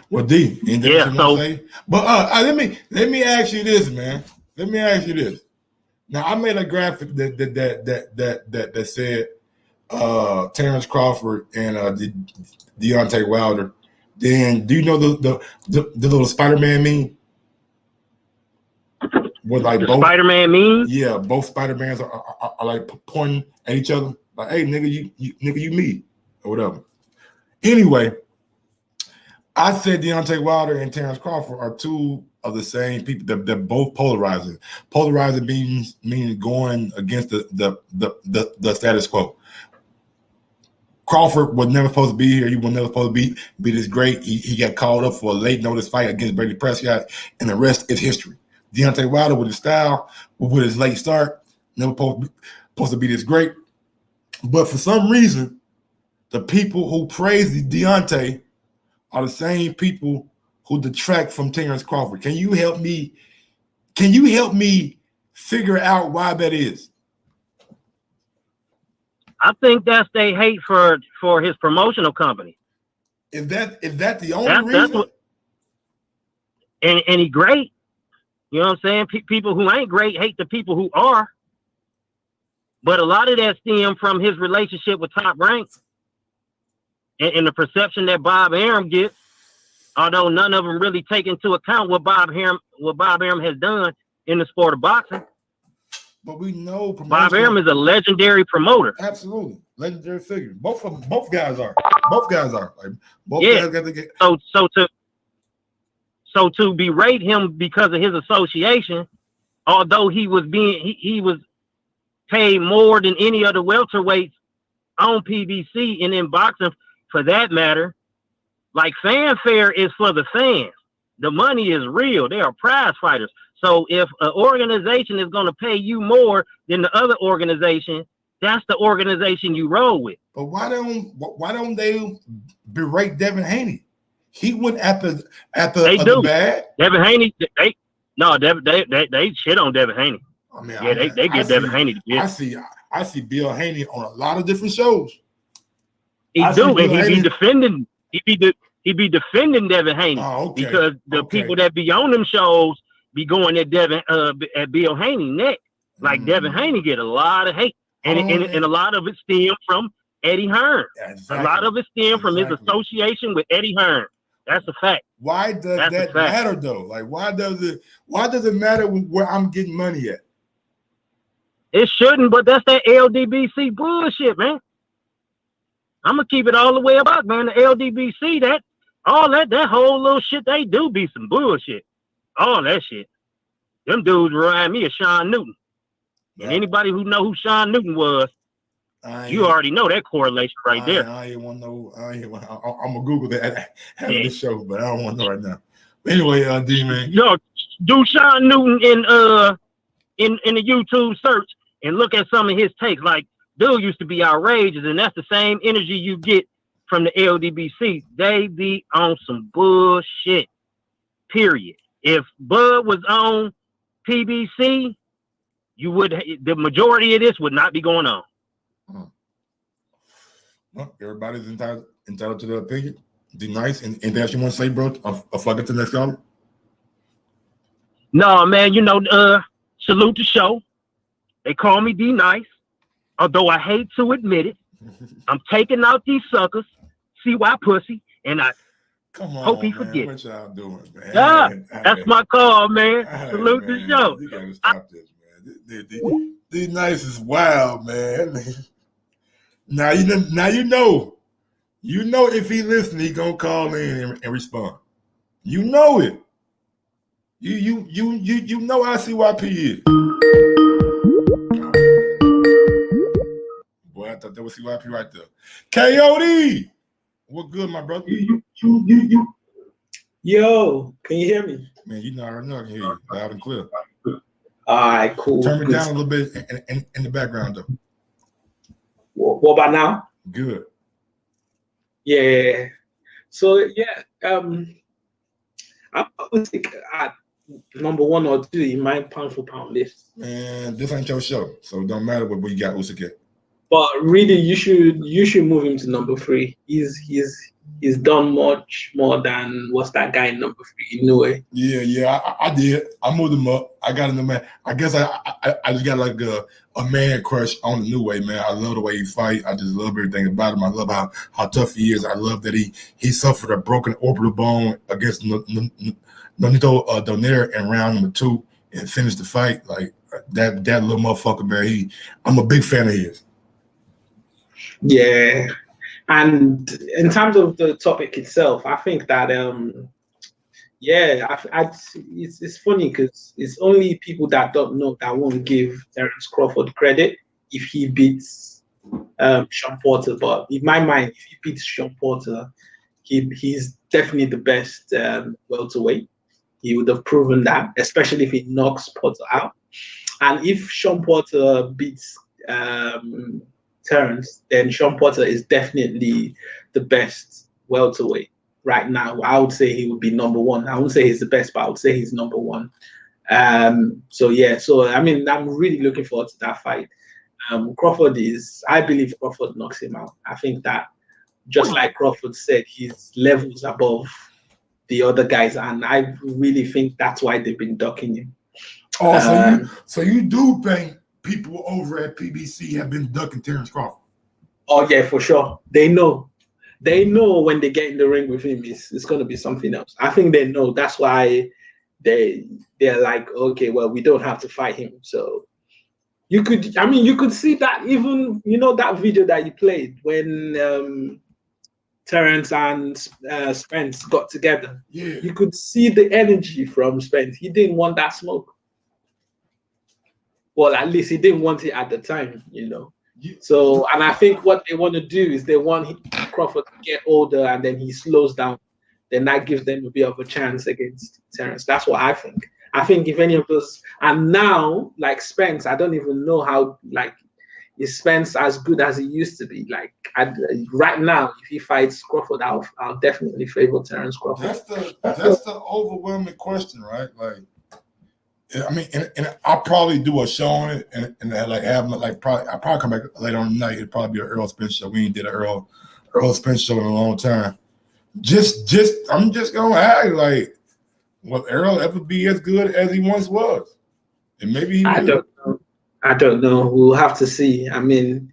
Well, D, say? But let me ask you this, man. Let me ask you this. Now, I made a graphic that said Terence Crawford and Deontay Wilder. Then, do you know the little Spider-Man meme? With like The both Spider-Man meme? Yeah, both Spider-Mans are like pointing at each other. Like, hey, nigga, you me, or whatever. Anyway, I said Deontay Wilder and Terence Crawford are two of the same people. They're both polarizing. Polarizing means going against the status quo. Crawford was never supposed to be here. He was never supposed to be this great. He got called up for a late notice fight against Brady Prescott, and the rest is history. Deontay Wilder with his style, with his late start, never supposed to be this great. But for some reason, the people who praise Deontay are the same people who detract from Terence Crawford. Can you help me? Can you help me figure out why that is? I think that's they hate for his promotional company. Is that the only reason? That's what, and he great. You know what I'm saying? People who ain't great hate the people who are. But a lot of that stem from his relationship with Top Rank and the perception that Bob Arum gets, although none of them really take into account what Bob Arum has done in the sport of boxing. But we know Bob Arum is a legendary promoter. Absolutely. Legendary figure. Both guys are. Both guys are. Like, both Yeah. guys got to get. So to berate him because of his association, although he was paid more than any other welterweights on PBC and in boxing for that matter, like fanfare is for the fans. The money is real. They are prize fighters. So if an organization is going to pay you more than the other organization, that's the organization you roll with. But why don't they berate Devin Haney? He went at the bad. Devin Haney, they shit on Devin Haney. I mean, yeah, they give Devin Haney the gift. I see Bill Haney on a lot of different shows. He be defending. He be defending Devin Haney because the people that be on them shows be going at Bill Haney neck. Like Devin Haney get a lot of hate, and a lot of it stem from Eddie Hearn. Exactly. A lot of it stem from his association with Eddie Hearn. That's a fact. Why does that matter though? Like, why does it matter where I'm getting money at? It shouldn't, but that's that LDBC bullshit, man. I'm gonna keep it all the way about, man. The LDBC, that whole little shit they do be some bullshit. All that shit. Them dudes remind me of Sean Newton. Yeah. And anybody who know who Sean Newton was, you already know that correlation right there. I ain't want to know. I'm gonna Google that after the show, but I don't want to know right now. Anyway, D-Man. Yo, do Sean Newton in the YouTube search and look at some of his takes. Like, dude used to be outrageous, and that's the same energy you get from the LDBC. They be on some bullshit. Period. If Bud was on PBC, the majority of this would not be going on. Well, everybody's entitled to their opinion. Be nice. And anything you want to say, bro? I'll fuck it to the next caller. No, man, salute the show. They call me D Nice. Although I hate to admit it. I'm taking out these suckers, CY pussy, and I hope he forgets. What y'all doing, man? Yeah, that's my call, man. Salute the show. You gotta stop this, man. D Nice is wild, man. Now you know if he listen, he gonna call in and respond. You know it. You know how CYP is. Boy, I thought that was CYP right there. KOD, what good, my brother? Yo, can you hear me? Man, you know I already know I can hear you loud and clear. All right, cool. Turn me down a little bit in the background though. What about now? Good. Yeah. So yeah, I would think at number 1 or 2 in my pound for pound list. Man, this ain't your show, so it don't matter what you got Usyk at. But really, you should move him to number 3. He's done much more than what's that guy in number 3 in a way. Yeah, I did. I moved him up. I got him the man. I guess I just got like a man crush on the new way, man. I love the way he fight. I just love everything about him. I love how tough he is. I love that he suffered a broken orbital bone against Nonito Donaire in round number 2. and finish the fight. Like that little motherfucker, man. I'm a big fan of his. Yeah. And in terms of the topic itself, I think that it's funny because it's only people that don't know that won't give Terence Crawford credit if he beats Sean Porter. But in my mind, if he beats Sean Porter, he's definitely the best welterweight. He would have proven that, especially if he knocks Porter out. And if Sean Porter beats Terence, then Sean Porter is definitely the best welterweight right now. I would say he would be number one. I wouldn't say he's the best, but I would say he's number one. So I mean, I'm really looking forward to that fight. I believe Crawford knocks him out. I think that just like Crawford said, he's levels above the other guys, and I really think that's why they've been ducking him. Oh, so you do think people over at PBC have been ducking Terence Crawford? Oh yeah, for sure. They know when they get in the ring with him, it's going to be something else. I think they know. That's why they're like, okay, well, we don't have to fight him. So you could see that even, that video that you played when Terence and Spence got together. Yeah. You could see the energy from Spence. He didn't want that smoke. Well, at least he didn't want it at the time, So, and I think what they want to do is they want Crawford to get older and then he slows down. Then that gives them a bit of a chance against Terence. That's what I think. I think if any of those, and now, like Spence, I don't even know how, is Spence as good as he used to be? Right now, if he fights Crawford, I'll definitely favor Terence Crawford. That's the overwhelming question, right? I mean, and I'll probably do a show on it, and I'll probably come back later on tonight. It'll probably be an Errol Spence show. We ain't did an Errol Spence show in a long time. I'm just gonna ask, will Errol ever be as good as he once was? And maybe he will. I don't know. We'll have to see. I mean,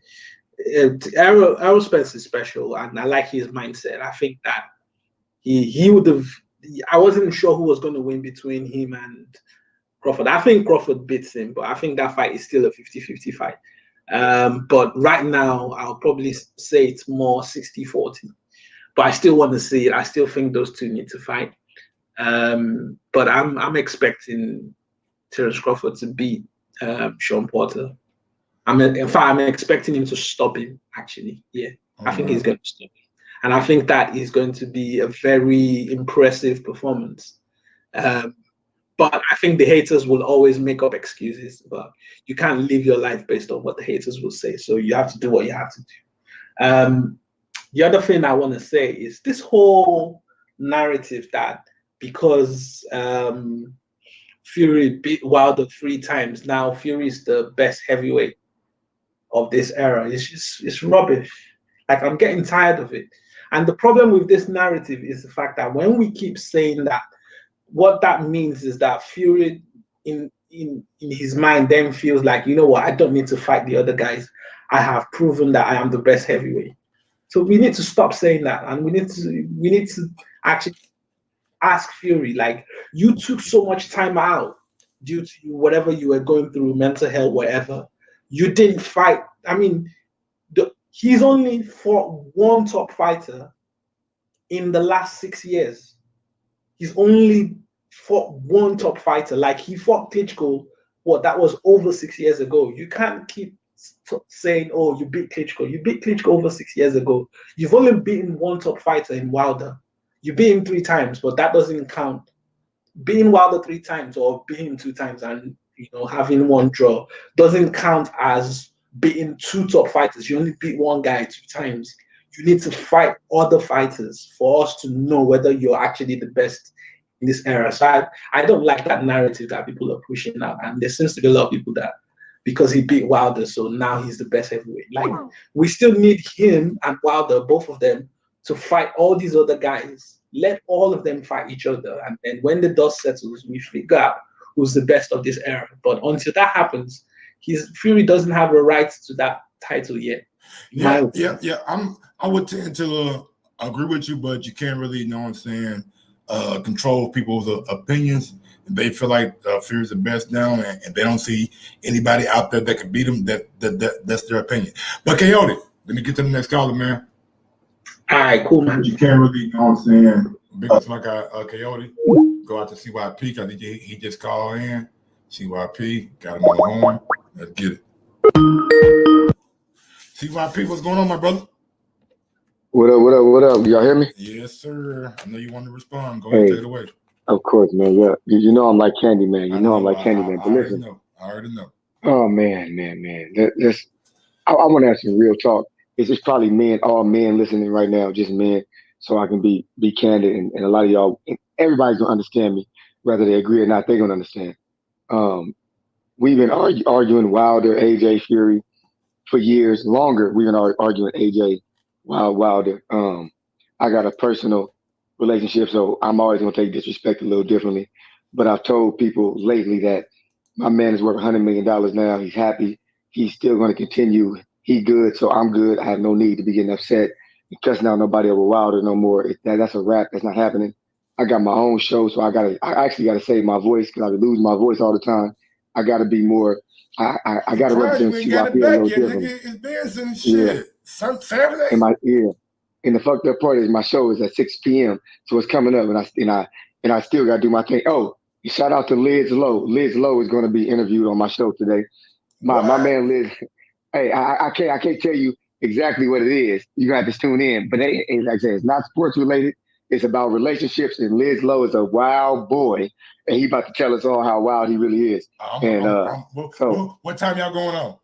Errol Spence is special, and I like his mindset. I think that he would have. I wasn't sure who was going to win between him and Crawford. I think Crawford beats him, but I think that fight is still a 50-50 fight. But right now, I'll probably say it's more 60-40. But I still want to see it. I still think those two need to fight. But I'm expecting Terence Crawford to beat Sean Porter. I'm expecting him to stop him, actually. Yeah, I think he's going to stop him. And I think that is going to be a very impressive performance. But I think the haters will always make up excuses, but you can't live your life based on what the haters will say. So you have to do what you have to do. The other thing I want to say is this whole narrative that because Fury beat Wilder 3 times, now Fury is the best heavyweight of this era. It's rubbish. I'm getting tired of it. And the problem with this narrative is the fact that when we keep saying that, what that means is that Fury in his mind then feels like, you know what, I don't need to fight the other guys. I have proven that I am the best heavyweight. So we need to stop saying that, and we need to actually ask Fury, you took so much time out due to whatever you were going through, mental health, whatever. You didn't fight. I mean, he's only fought one top fighter in the last 6 years. He's only fought one top fighter. He fought Klitschko, that was over 6 years ago. You can't keep saying, oh, you beat Klitschko. You beat Klitschko over 6 years ago. You've only beaten one top fighter in Wilder. You beat him 3 times, but that doesn't count. Beating Wilder 3 times or beating him 2 times and having 1 draw doesn't count as beating 2 top fighters. You only beat one guy 2 times. You need to fight other fighters for us to know whether you're actually the best in this era. So I don't like that narrative that people are pushing out. And there seems to be a lot of people that because he beat Wilder, so now he's the best heavyweight. We still need him and Wilder, both of them, to fight all these other guys. Let all of them fight each other. And then when the dust settles, we figure out who's the best of this era. But until that happens, Fury doesn't have a right to that title yet. Yeah. I would tend to agree with you, but you can't really, control people's opinions. They feel like Fury's the best now, and they don't see anybody out there that can beat him. That's their opinion. But Coyote, let me get to the next caller, man. All right, cool, man. You can't really, you know what I'm saying? Big up to my guy, Coyote. Go out to CYP because he just called in. CYP, got him on the horn. Let's get it. CYP, what's going on, my brother? What up, what up, what up? Y'all hear me? Yes, sir. I know you want to respond. Go ahead, take it away. Of course, man. Yeah. You know I'm like Candy, man. You know I'm like Candy, man. But listen. I already know. Oh, man. I want to have some real talk. It's just probably men, all men listening right now, just men, so I can be candid. And a lot of y'all, everybody's going to understand me, whether they agree or not, they're going to understand. We've been arguing Wilder, AJ, Fury for years. Longer, we've been arguing AJ, Wilder. I got a personal relationship, so I'm always going to take disrespect a little differently. But I've told people lately that my man is worth $100 million now. He's happy. He's still going to continue. He good, so I'm good. I have no need to be getting upset and cussing out nobody over Wilder no more. That's a wrap. That's not happening. I got my own show, so I actually got to save my voice because I lose my voice all the time. I got to be more. I got to represent CYP a little differently. It's dancing shit. Yeah. Saturday. And the fucked up part is my show is at 6 p.m. So it's coming up, and I still got to do my thing. Oh, shout out to Liz Lowe. Liz Lowe is going to be interviewed on my show today. My man Liz. Hey, I can't tell you exactly what it is. You're going to have to tune in. But like I said, it's not sports related. It's about relationships. And Liz Lowe is a wild boy. And he about to tell us all how wild he really is. What time y'all going on?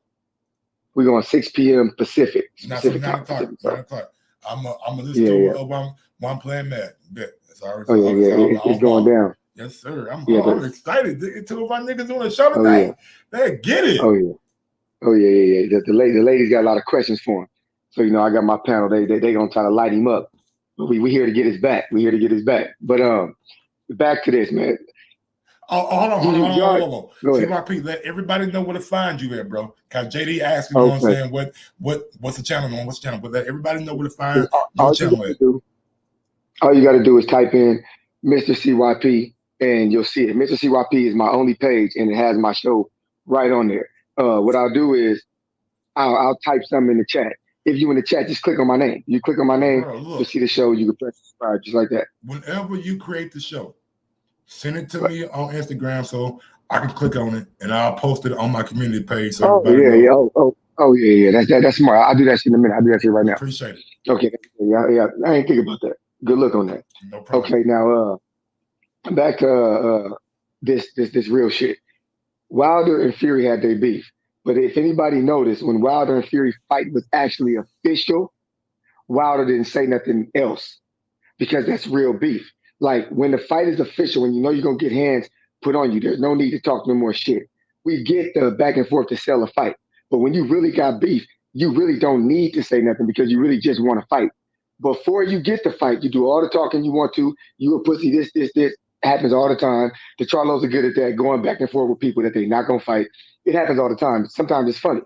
We're going 6 p.m. Pacific. 9 o'clock. I'm going to listen to while I'm playing that. It's going down. Yes, sir. I'm excited. Two of my niggas on the show tonight. They get it. Oh yeah. The ladies got a lot of questions for him. So I got my panel. They gonna try to light him up. But we here to get his back. But back to this, man. Hold on. CYP, let everybody know where to find you at, bro. Cause JD asked me, you know what I'm saying, what's the channel on? What's the channel? But let everybody know where to find your channel at. All you gotta do is type in Mr. CYP and you'll see it. Mr. CYP is my only page and it has my show right on there. What I'll do is I'll type something in the chat. If you in the chat, just click on my name. You click on my name, you'll see the show. You can press subscribe just like that. Whenever you create the show, send it to me on Instagram so I can click on it and I'll post it on my community page. So yeah. That's smart. I'll do that shit in a minute. I'll do that shit right now. Appreciate it. Okay. Yeah. I ain't think about that. Good look on that. No problem. Okay, now back to this real shit. Wilder and Fury had their beef. But if anybody noticed, when Wilder and Fury fight was actually official, Wilder didn't say nothing else because that's real beef. Like when the fight is official, when you know you're going to get hands put on you, there's no need to talk no more shit. We get the back and forth to sell a fight. But when you really got beef, you really don't need to say nothing because you really just want to fight. Before you get the fight, you do all the talking you want to. You a pussy, this. Happens all the time. The Charlos are good at that, going back and forth with people that they're not going to fight. It happens all the time. Sometimes it's funny.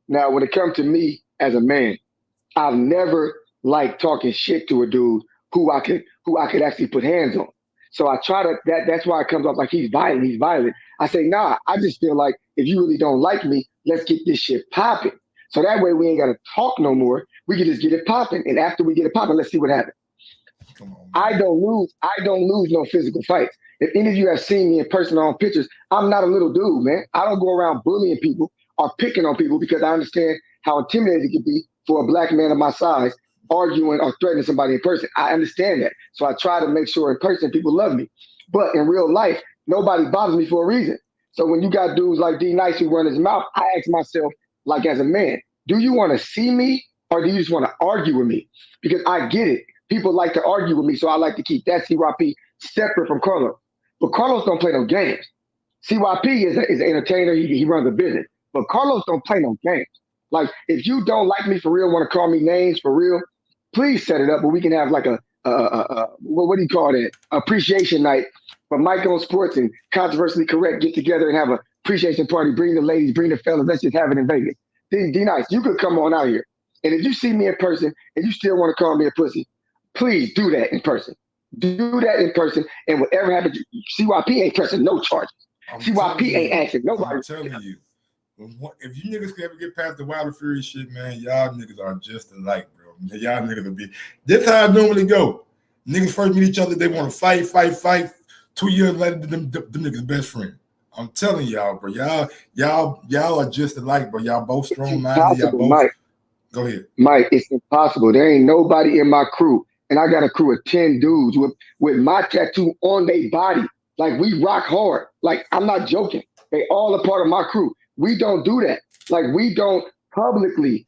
Now, when it comes to me as a man, I've never liked talking shit to a dude who I could actually put hands on. So I try to, that's why it comes off like he's violent. I say, nah, I just feel like if you really don't like me, let's get this shit popping. So that way we ain't got to talk no more. We can just get it popping. And after we get it popping, let's see what happens. I don't lose no physical fights. If any of you have seen me in person or on pictures, I'm not a little dude, man. I don't go around bullying people or picking on people because I understand how intimidating it can be for a black man of my size arguing or threatening somebody in person. I understand that. So I try to make sure in person people love me. But in real life, nobody bothers me for a reason. So when you got dudes like D Nice who run his mouth, I ask myself, like as a man, do you want to see me or do you just want to argue with me? Because I get it. People like to argue with me, so I like to keep that CYP separate from Carlos. But Carlos don't play no games. CYP is an entertainer. He runs a business. But Carlos don't play no games. Like, if you don't like me for real, want to call me names for real, please set it up where we can have like what do you call that? Appreciation night for Mike on Sports and Controversially Correct get together and have an appreciation party. Bring the ladies, bring the fellas. Let's just have it in Vegas. D-Nice, you could come on out here. And if you see me in person and you still want to call me a pussy, please do that in person. Do that in person, and whatever happens, CYP ain't pressing no charges. CYP ain't asking nobody. I'm telling you. If you niggas can ever get past the Wilder Fury shit, man, y'all niggas are just alike, bro. Y'all niggas will be. This how it normally go. Niggas first meet each other, they want to fight. 2 years later, them niggas best friend. I'm telling y'all, bro. Y'all are just alike, bro. Y'all both strong-minded. Y'all both. Mike. Go ahead. Mike, it's impossible. There ain't nobody in my crew, and I got a crew of 10 dudes with my tattoo on their body. Like, we rock hard. Like, I'm not joking. They all a part of my crew. We don't do that. Like, we don't publicly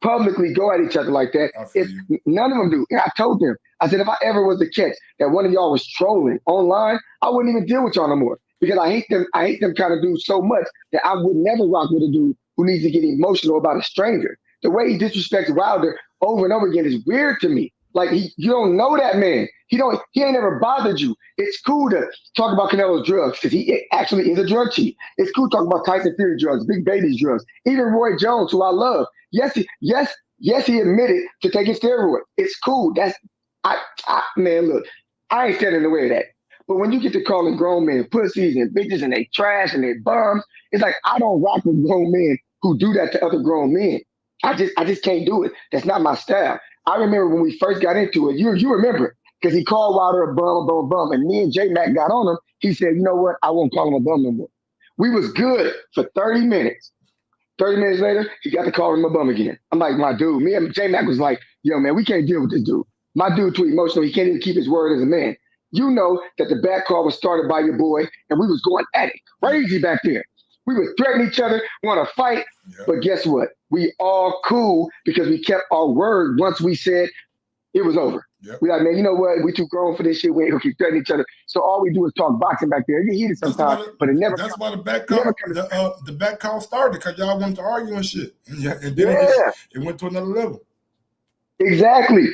go at each other like that. None of them do. And I told them, I said, if I ever was to catch that one of y'all was trolling online, I wouldn't even deal with y'all no more. Because I hate them kind of dudes so much that I would never rock with a dude who needs to get emotional about a stranger. The way he disrespects Wilder over and over again is weird to me. Like, you don't know that man. He ain't never bothered you. It's cool to talk about Canelo's drugs because he actually is a drug cheat. It's cool to talk about Tyson Fury drugs, Big Baby's drugs, even Roy Jones, who I love. Yes, he admitted to taking steroids. It's cool. Man, look, I ain't standing in the way of that. But when you get to calling grown men pussies and bitches and they trash and they bums, it's like I don't rock with grown men who do that to other grown men. I just can't do it. That's not my style. I remember when we first got into it. You remember, because he called Wilder a bum, and me and J-Mac got on him. He said, you know what? I won't call him a bum no more. We was good for 30 minutes. 30 minutes later, he got to call him a bum again. I'm like, my dude. Me and J-Mac was like, yo, man, we can't deal with this dude. My dude too emotional. He can't even keep his word as a man. You know that the back call was started by your boy, and we was going at it crazy back there. We would threaten each other, want to fight, but guess what? We all cool because we kept our word once we said it was over. We like, man, you know what? We too grown for this shit. We ain't gonna keep threatening each other. So all we do is talk boxing back there. It get heated sometimes, but it never. That's why the back call started, because y'all wanted to argue and shit, and then it went to another level. Exactly.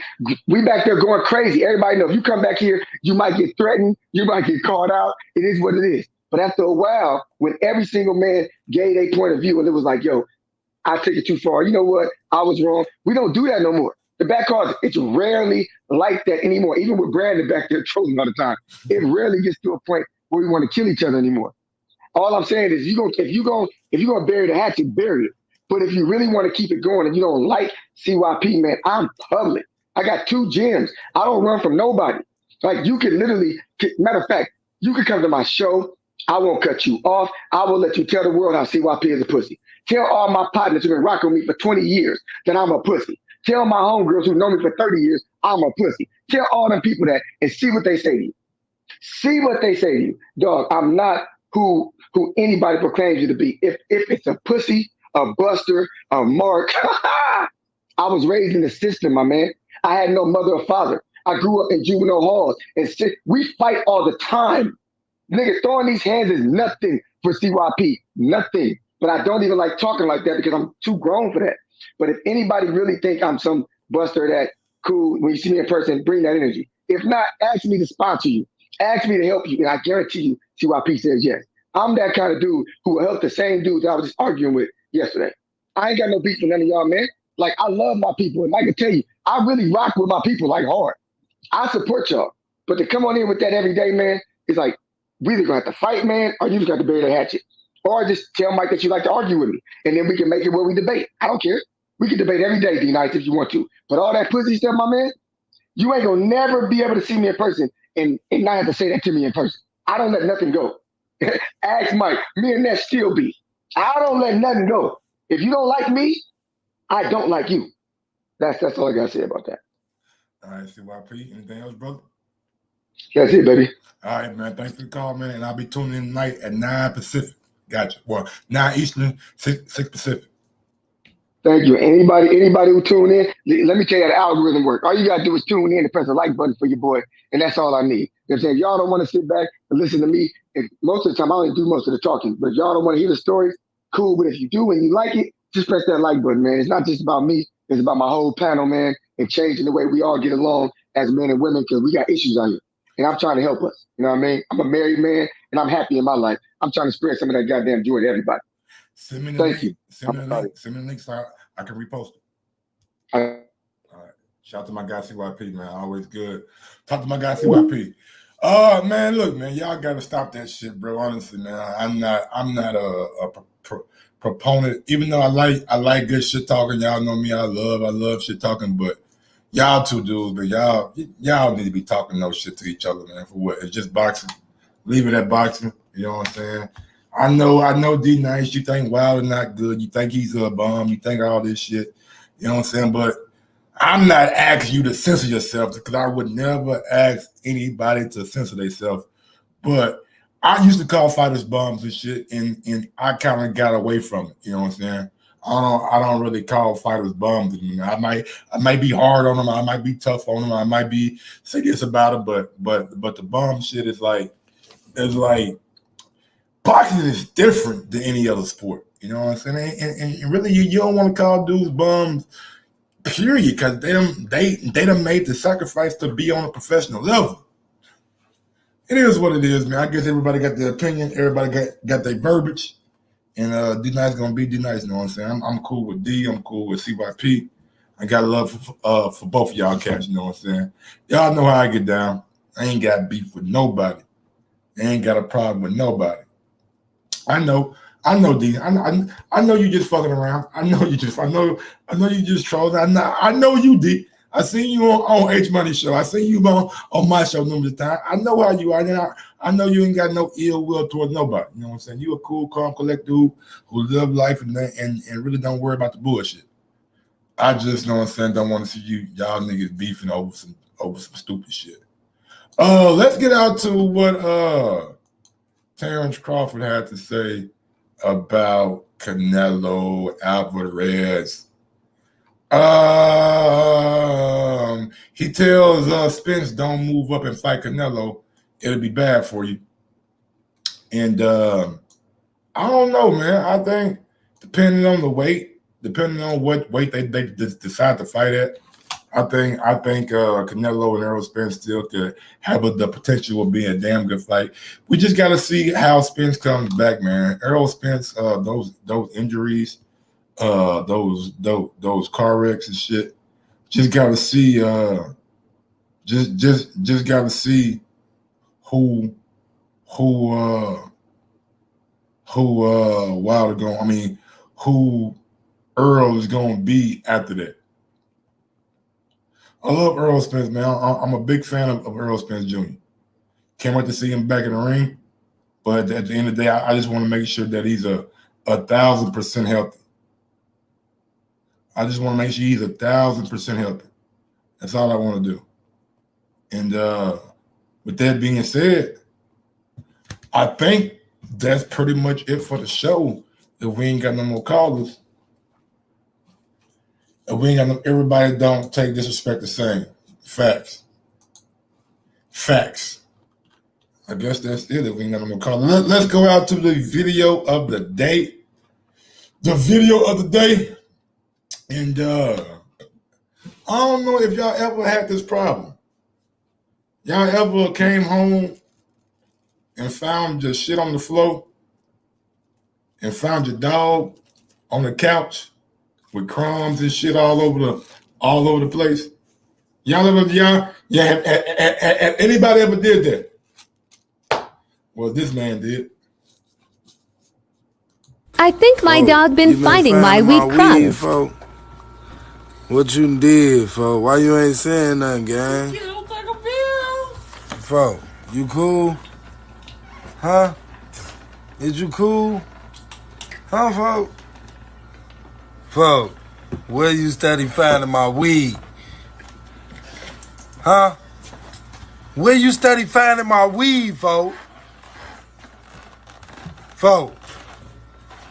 We back there going crazy. Everybody know if you come back here, you might get threatened. You might get called out. It is what it is. But after a while, when every single man gave a point of view and it was like, yo, I took it too far. You know what? I was wrong. We don't do that no more. The back calls, it's rarely like that anymore. Even with Brandon back there trolling all the time, it rarely gets to a point where we want to kill each other anymore. All I'm saying is, if you're gonna bury the hatchet, bury it. But if you really want to keep it going and you don't like CYP, man, I'm public. I got 2 gyms. I don't run from nobody. Like, you can literally, matter of fact, you can come to my show. I won't cut you off. I will let you tell the world how CYP is a pussy. Tell all my partners who've been rocking with me for 20 years that I'm a pussy. Tell my homegirls who know me for 30 years, I'm a pussy. Tell all them people that and see what they say to you. See what they say to you. Dog, I'm not who anybody proclaims you to be. If it's a pussy, a buster, a mark, I was raised in the system, my man. I had no mother or father. I grew up in juvenile halls. And we fight all the time. Nigga, throwing these hands is nothing for CYP. Nothing. But I don't even like talking like that because I'm too grown for that. But if anybody really think I'm some buster that cool, when you see me in person, bring that energy. If not, ask me to sponsor you. Ask me to help you. And I guarantee you, CYP says yes. I'm that kind of dude who will help the same dude that I was just arguing with yesterday. I ain't got no beef with none of y'all, man. Like, I love my people. And I can tell you, I really rock with my people like hard. I support y'all. But to come on in with that every day, man, it's like, we either gonna have to fight, man, or you just got to bury the hatchet. Or just tell Mike that you like to argue with me. And then we can make it where we debate. I don't care. We can debate every day, D-Nice, if you want to. But all that pussy stuff, my man, you ain't gonna never be able to see me in person and not have to say that to me in person. I don't let nothing go. Ask Mike, me and that still be. I don't let nothing go. If you don't like me, I don't like you. That's all I gotta say about that. All right, CYP, anything else, brother? That's it, baby. All right, man. Thanks for the call, man. And I'll be tuning in tonight at 9 Pacific. Gotcha. Well, 9 Eastern, 6 Pacific. Thank you. Anybody who tune in, let me tell you how the algorithm works. All you got to do is tune in and press the like button for your boy, and that's all I need. You know what I'm saying? If y'all don't want to sit back and listen to me, and most of the time I only do most of the talking, but if y'all don't want to hear the stories, cool. But if you do and you like it, just press that like button, man. It's not just about me. It's about my whole panel, man, and changing the way we all get along as men and women, because we got issues out here. And I'm trying to help us. You know what I mean? I'm a married man, and I'm happy in my life. I'm trying to spread some of that goddamn joy to everybody. Send me the link so I can repost it. All right. Shout out to my guy CYP, man. Always good. Talk to my guy CYP. Man, look, man, y'all gotta stop that shit, bro. Honestly, man, I'm not a proponent. Even though I like good shit talking. Y'all know me. I love shit talking. But y'all two dudes, but y'all need to be talking no shit to each other, man. For what? It's just boxing. Leave it at boxing. You know what I'm saying? I know D Nice. You think Wilder not good. You think he's a bum. You think all this shit. You know what I'm saying? But I'm not asking you to censor yourself because I would never ask anybody to censor themselves. But I used to call fighters bums and shit, and I kind of got away from it. You know what I'm saying? I don't really call fighters bums anymore. I might be hard on them. I might be tough on them. I might be say this about it, but the bum shit is like boxing is different than any other sport. You know what I'm saying? And really, you don't want to call dudes bums. Period, because they done made the sacrifice to be on a professional level. It is what it is, man. I guess everybody got their opinion. Everybody got their verbiage. And D Nice gonna be D Nice, you know what I'm saying? I'm cool with D. I'm cool with CYP. I got love for both of y'all cats, you know what I'm saying? Y'all know how I get down. I ain't got beef with nobody. I ain't got a problem with nobody. I know D. I know you just fucking around. I know you just trolling. I know you, D. I seen you on H Money show. I seen you on my show numerous times. I know how you are. I know you ain't got no ill will towards nobody. You know what I'm saying? You a cool, calm, collect dude who live life and really don't worry about the bullshit. I just know what I'm saying. Don't want to see y'all niggas beefing over some stupid shit. Let's get out to what Terence Crawford had to say about Canelo Alvarez. He tells Spence, don't move up and fight Canelo. It'll be bad for you. And I don't know, man. I think depending on the weight, depending on what weight they decide to fight at, I think Canelo and Errol Spence still could have the potential of being a damn good fight. We just got to see how Spence comes back, man. Errol Spence, those injuries, those car wrecks and shit. Just got to see, just got to see who Wilder going. I mean, who Earl is going to be after that. I love Errol Spence, man. I'm a big fan of Errol Spence Jr. Can't wait to see him back in the ring. But at the end of the day, I just want to make sure that he's 1,000% healthy. I just want to make sure he's 1,000% healthy. That's all I want to do. And with that being said, I think that's pretty much it for the show. If we ain't got no more callers. If we ain't got no, everybody don't take disrespect the same. Facts. I guess that's it if we ain't got no more callers. Let's go out to the video of the day. And I don't know if y'all ever had this problem. Y'all ever came home and found your shit on the floor and found your dog on the couch with crumbs and shit all over the place? Have anybody ever did that? Well, this man did. I think my dog been finding my weed crumbs. What you did, folks? Why you ain't saying nothing, gang? Folks, you cool? Huh? Is you cool? Huh, folks? Folks, where you study finding my weed? Huh? Where you study finding my weed, folks? Folks,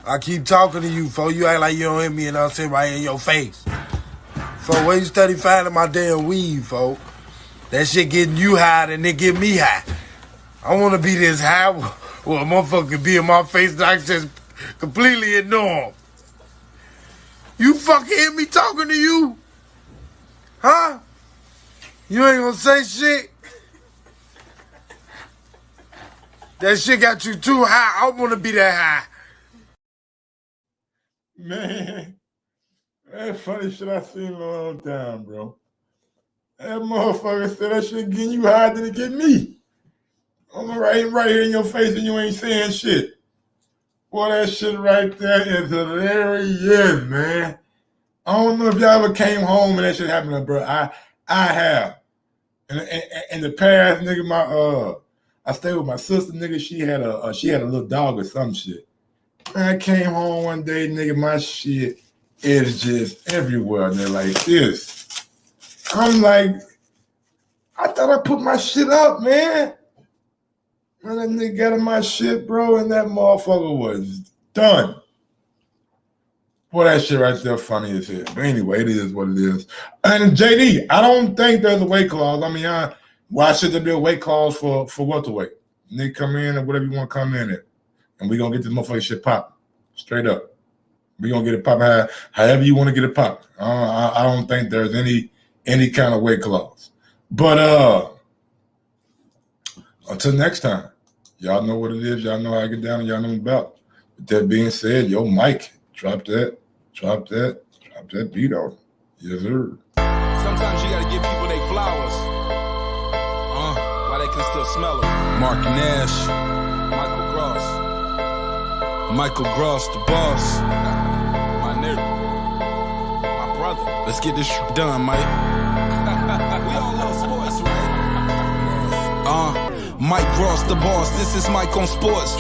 I keep talking to you, folks. You act like you don't hear me and I'll sit right in your face. Folks, where you study finding my damn weed, folks? That shit getting you high and it get me high. I want to be this high where a motherfucker be in my face and I just completely ignore him. You fucking hear me talking to you? Huh? You ain't gonna say shit? That shit got you too high. I want to be that high. Man, that's funny shit I seen in a long time, bro. That motherfucker said that shit getting you higher than it get me. I'm right here in your face and you ain't saying shit. Boy, that shit right there is hilarious, man. I don't know if y'all ever came home and that shit happened, bro. I have. In the past, nigga, I stayed with my sister, nigga. She had a little dog or some shit. Man, I came home one day, nigga. My shit is just everywhere, nigga, like this. I'm like, I thought I put my shit up, man. Man, that nigga got in my shit, bro, and that motherfucker was done. Boy, that shit right there funny as hell. But anyway, it is what it is. And JD, I don't think there's a weight clause. I mean, why should there be a weight clause for welterweight? Nigga come in or whatever you want to come in at. And we gonna get this motherfucking shit popping. Straight up. We gonna get it popping however you want to get it popping. I don't think there's any kind of weight clause. But until next time, y'all know what it is. Y'all know how I get down and y'all know about. With that being said, yo, Mike, drop that beat on it. Yes, sir. Sometimes you gotta give people their flowers. While they can still smell them. Mark Nash, Michael Gross, the boss. My nigga, my brother. Let's get this shit done, Mike. We all love sports, right? Mike Gross, the boss. This is Mike on Sports.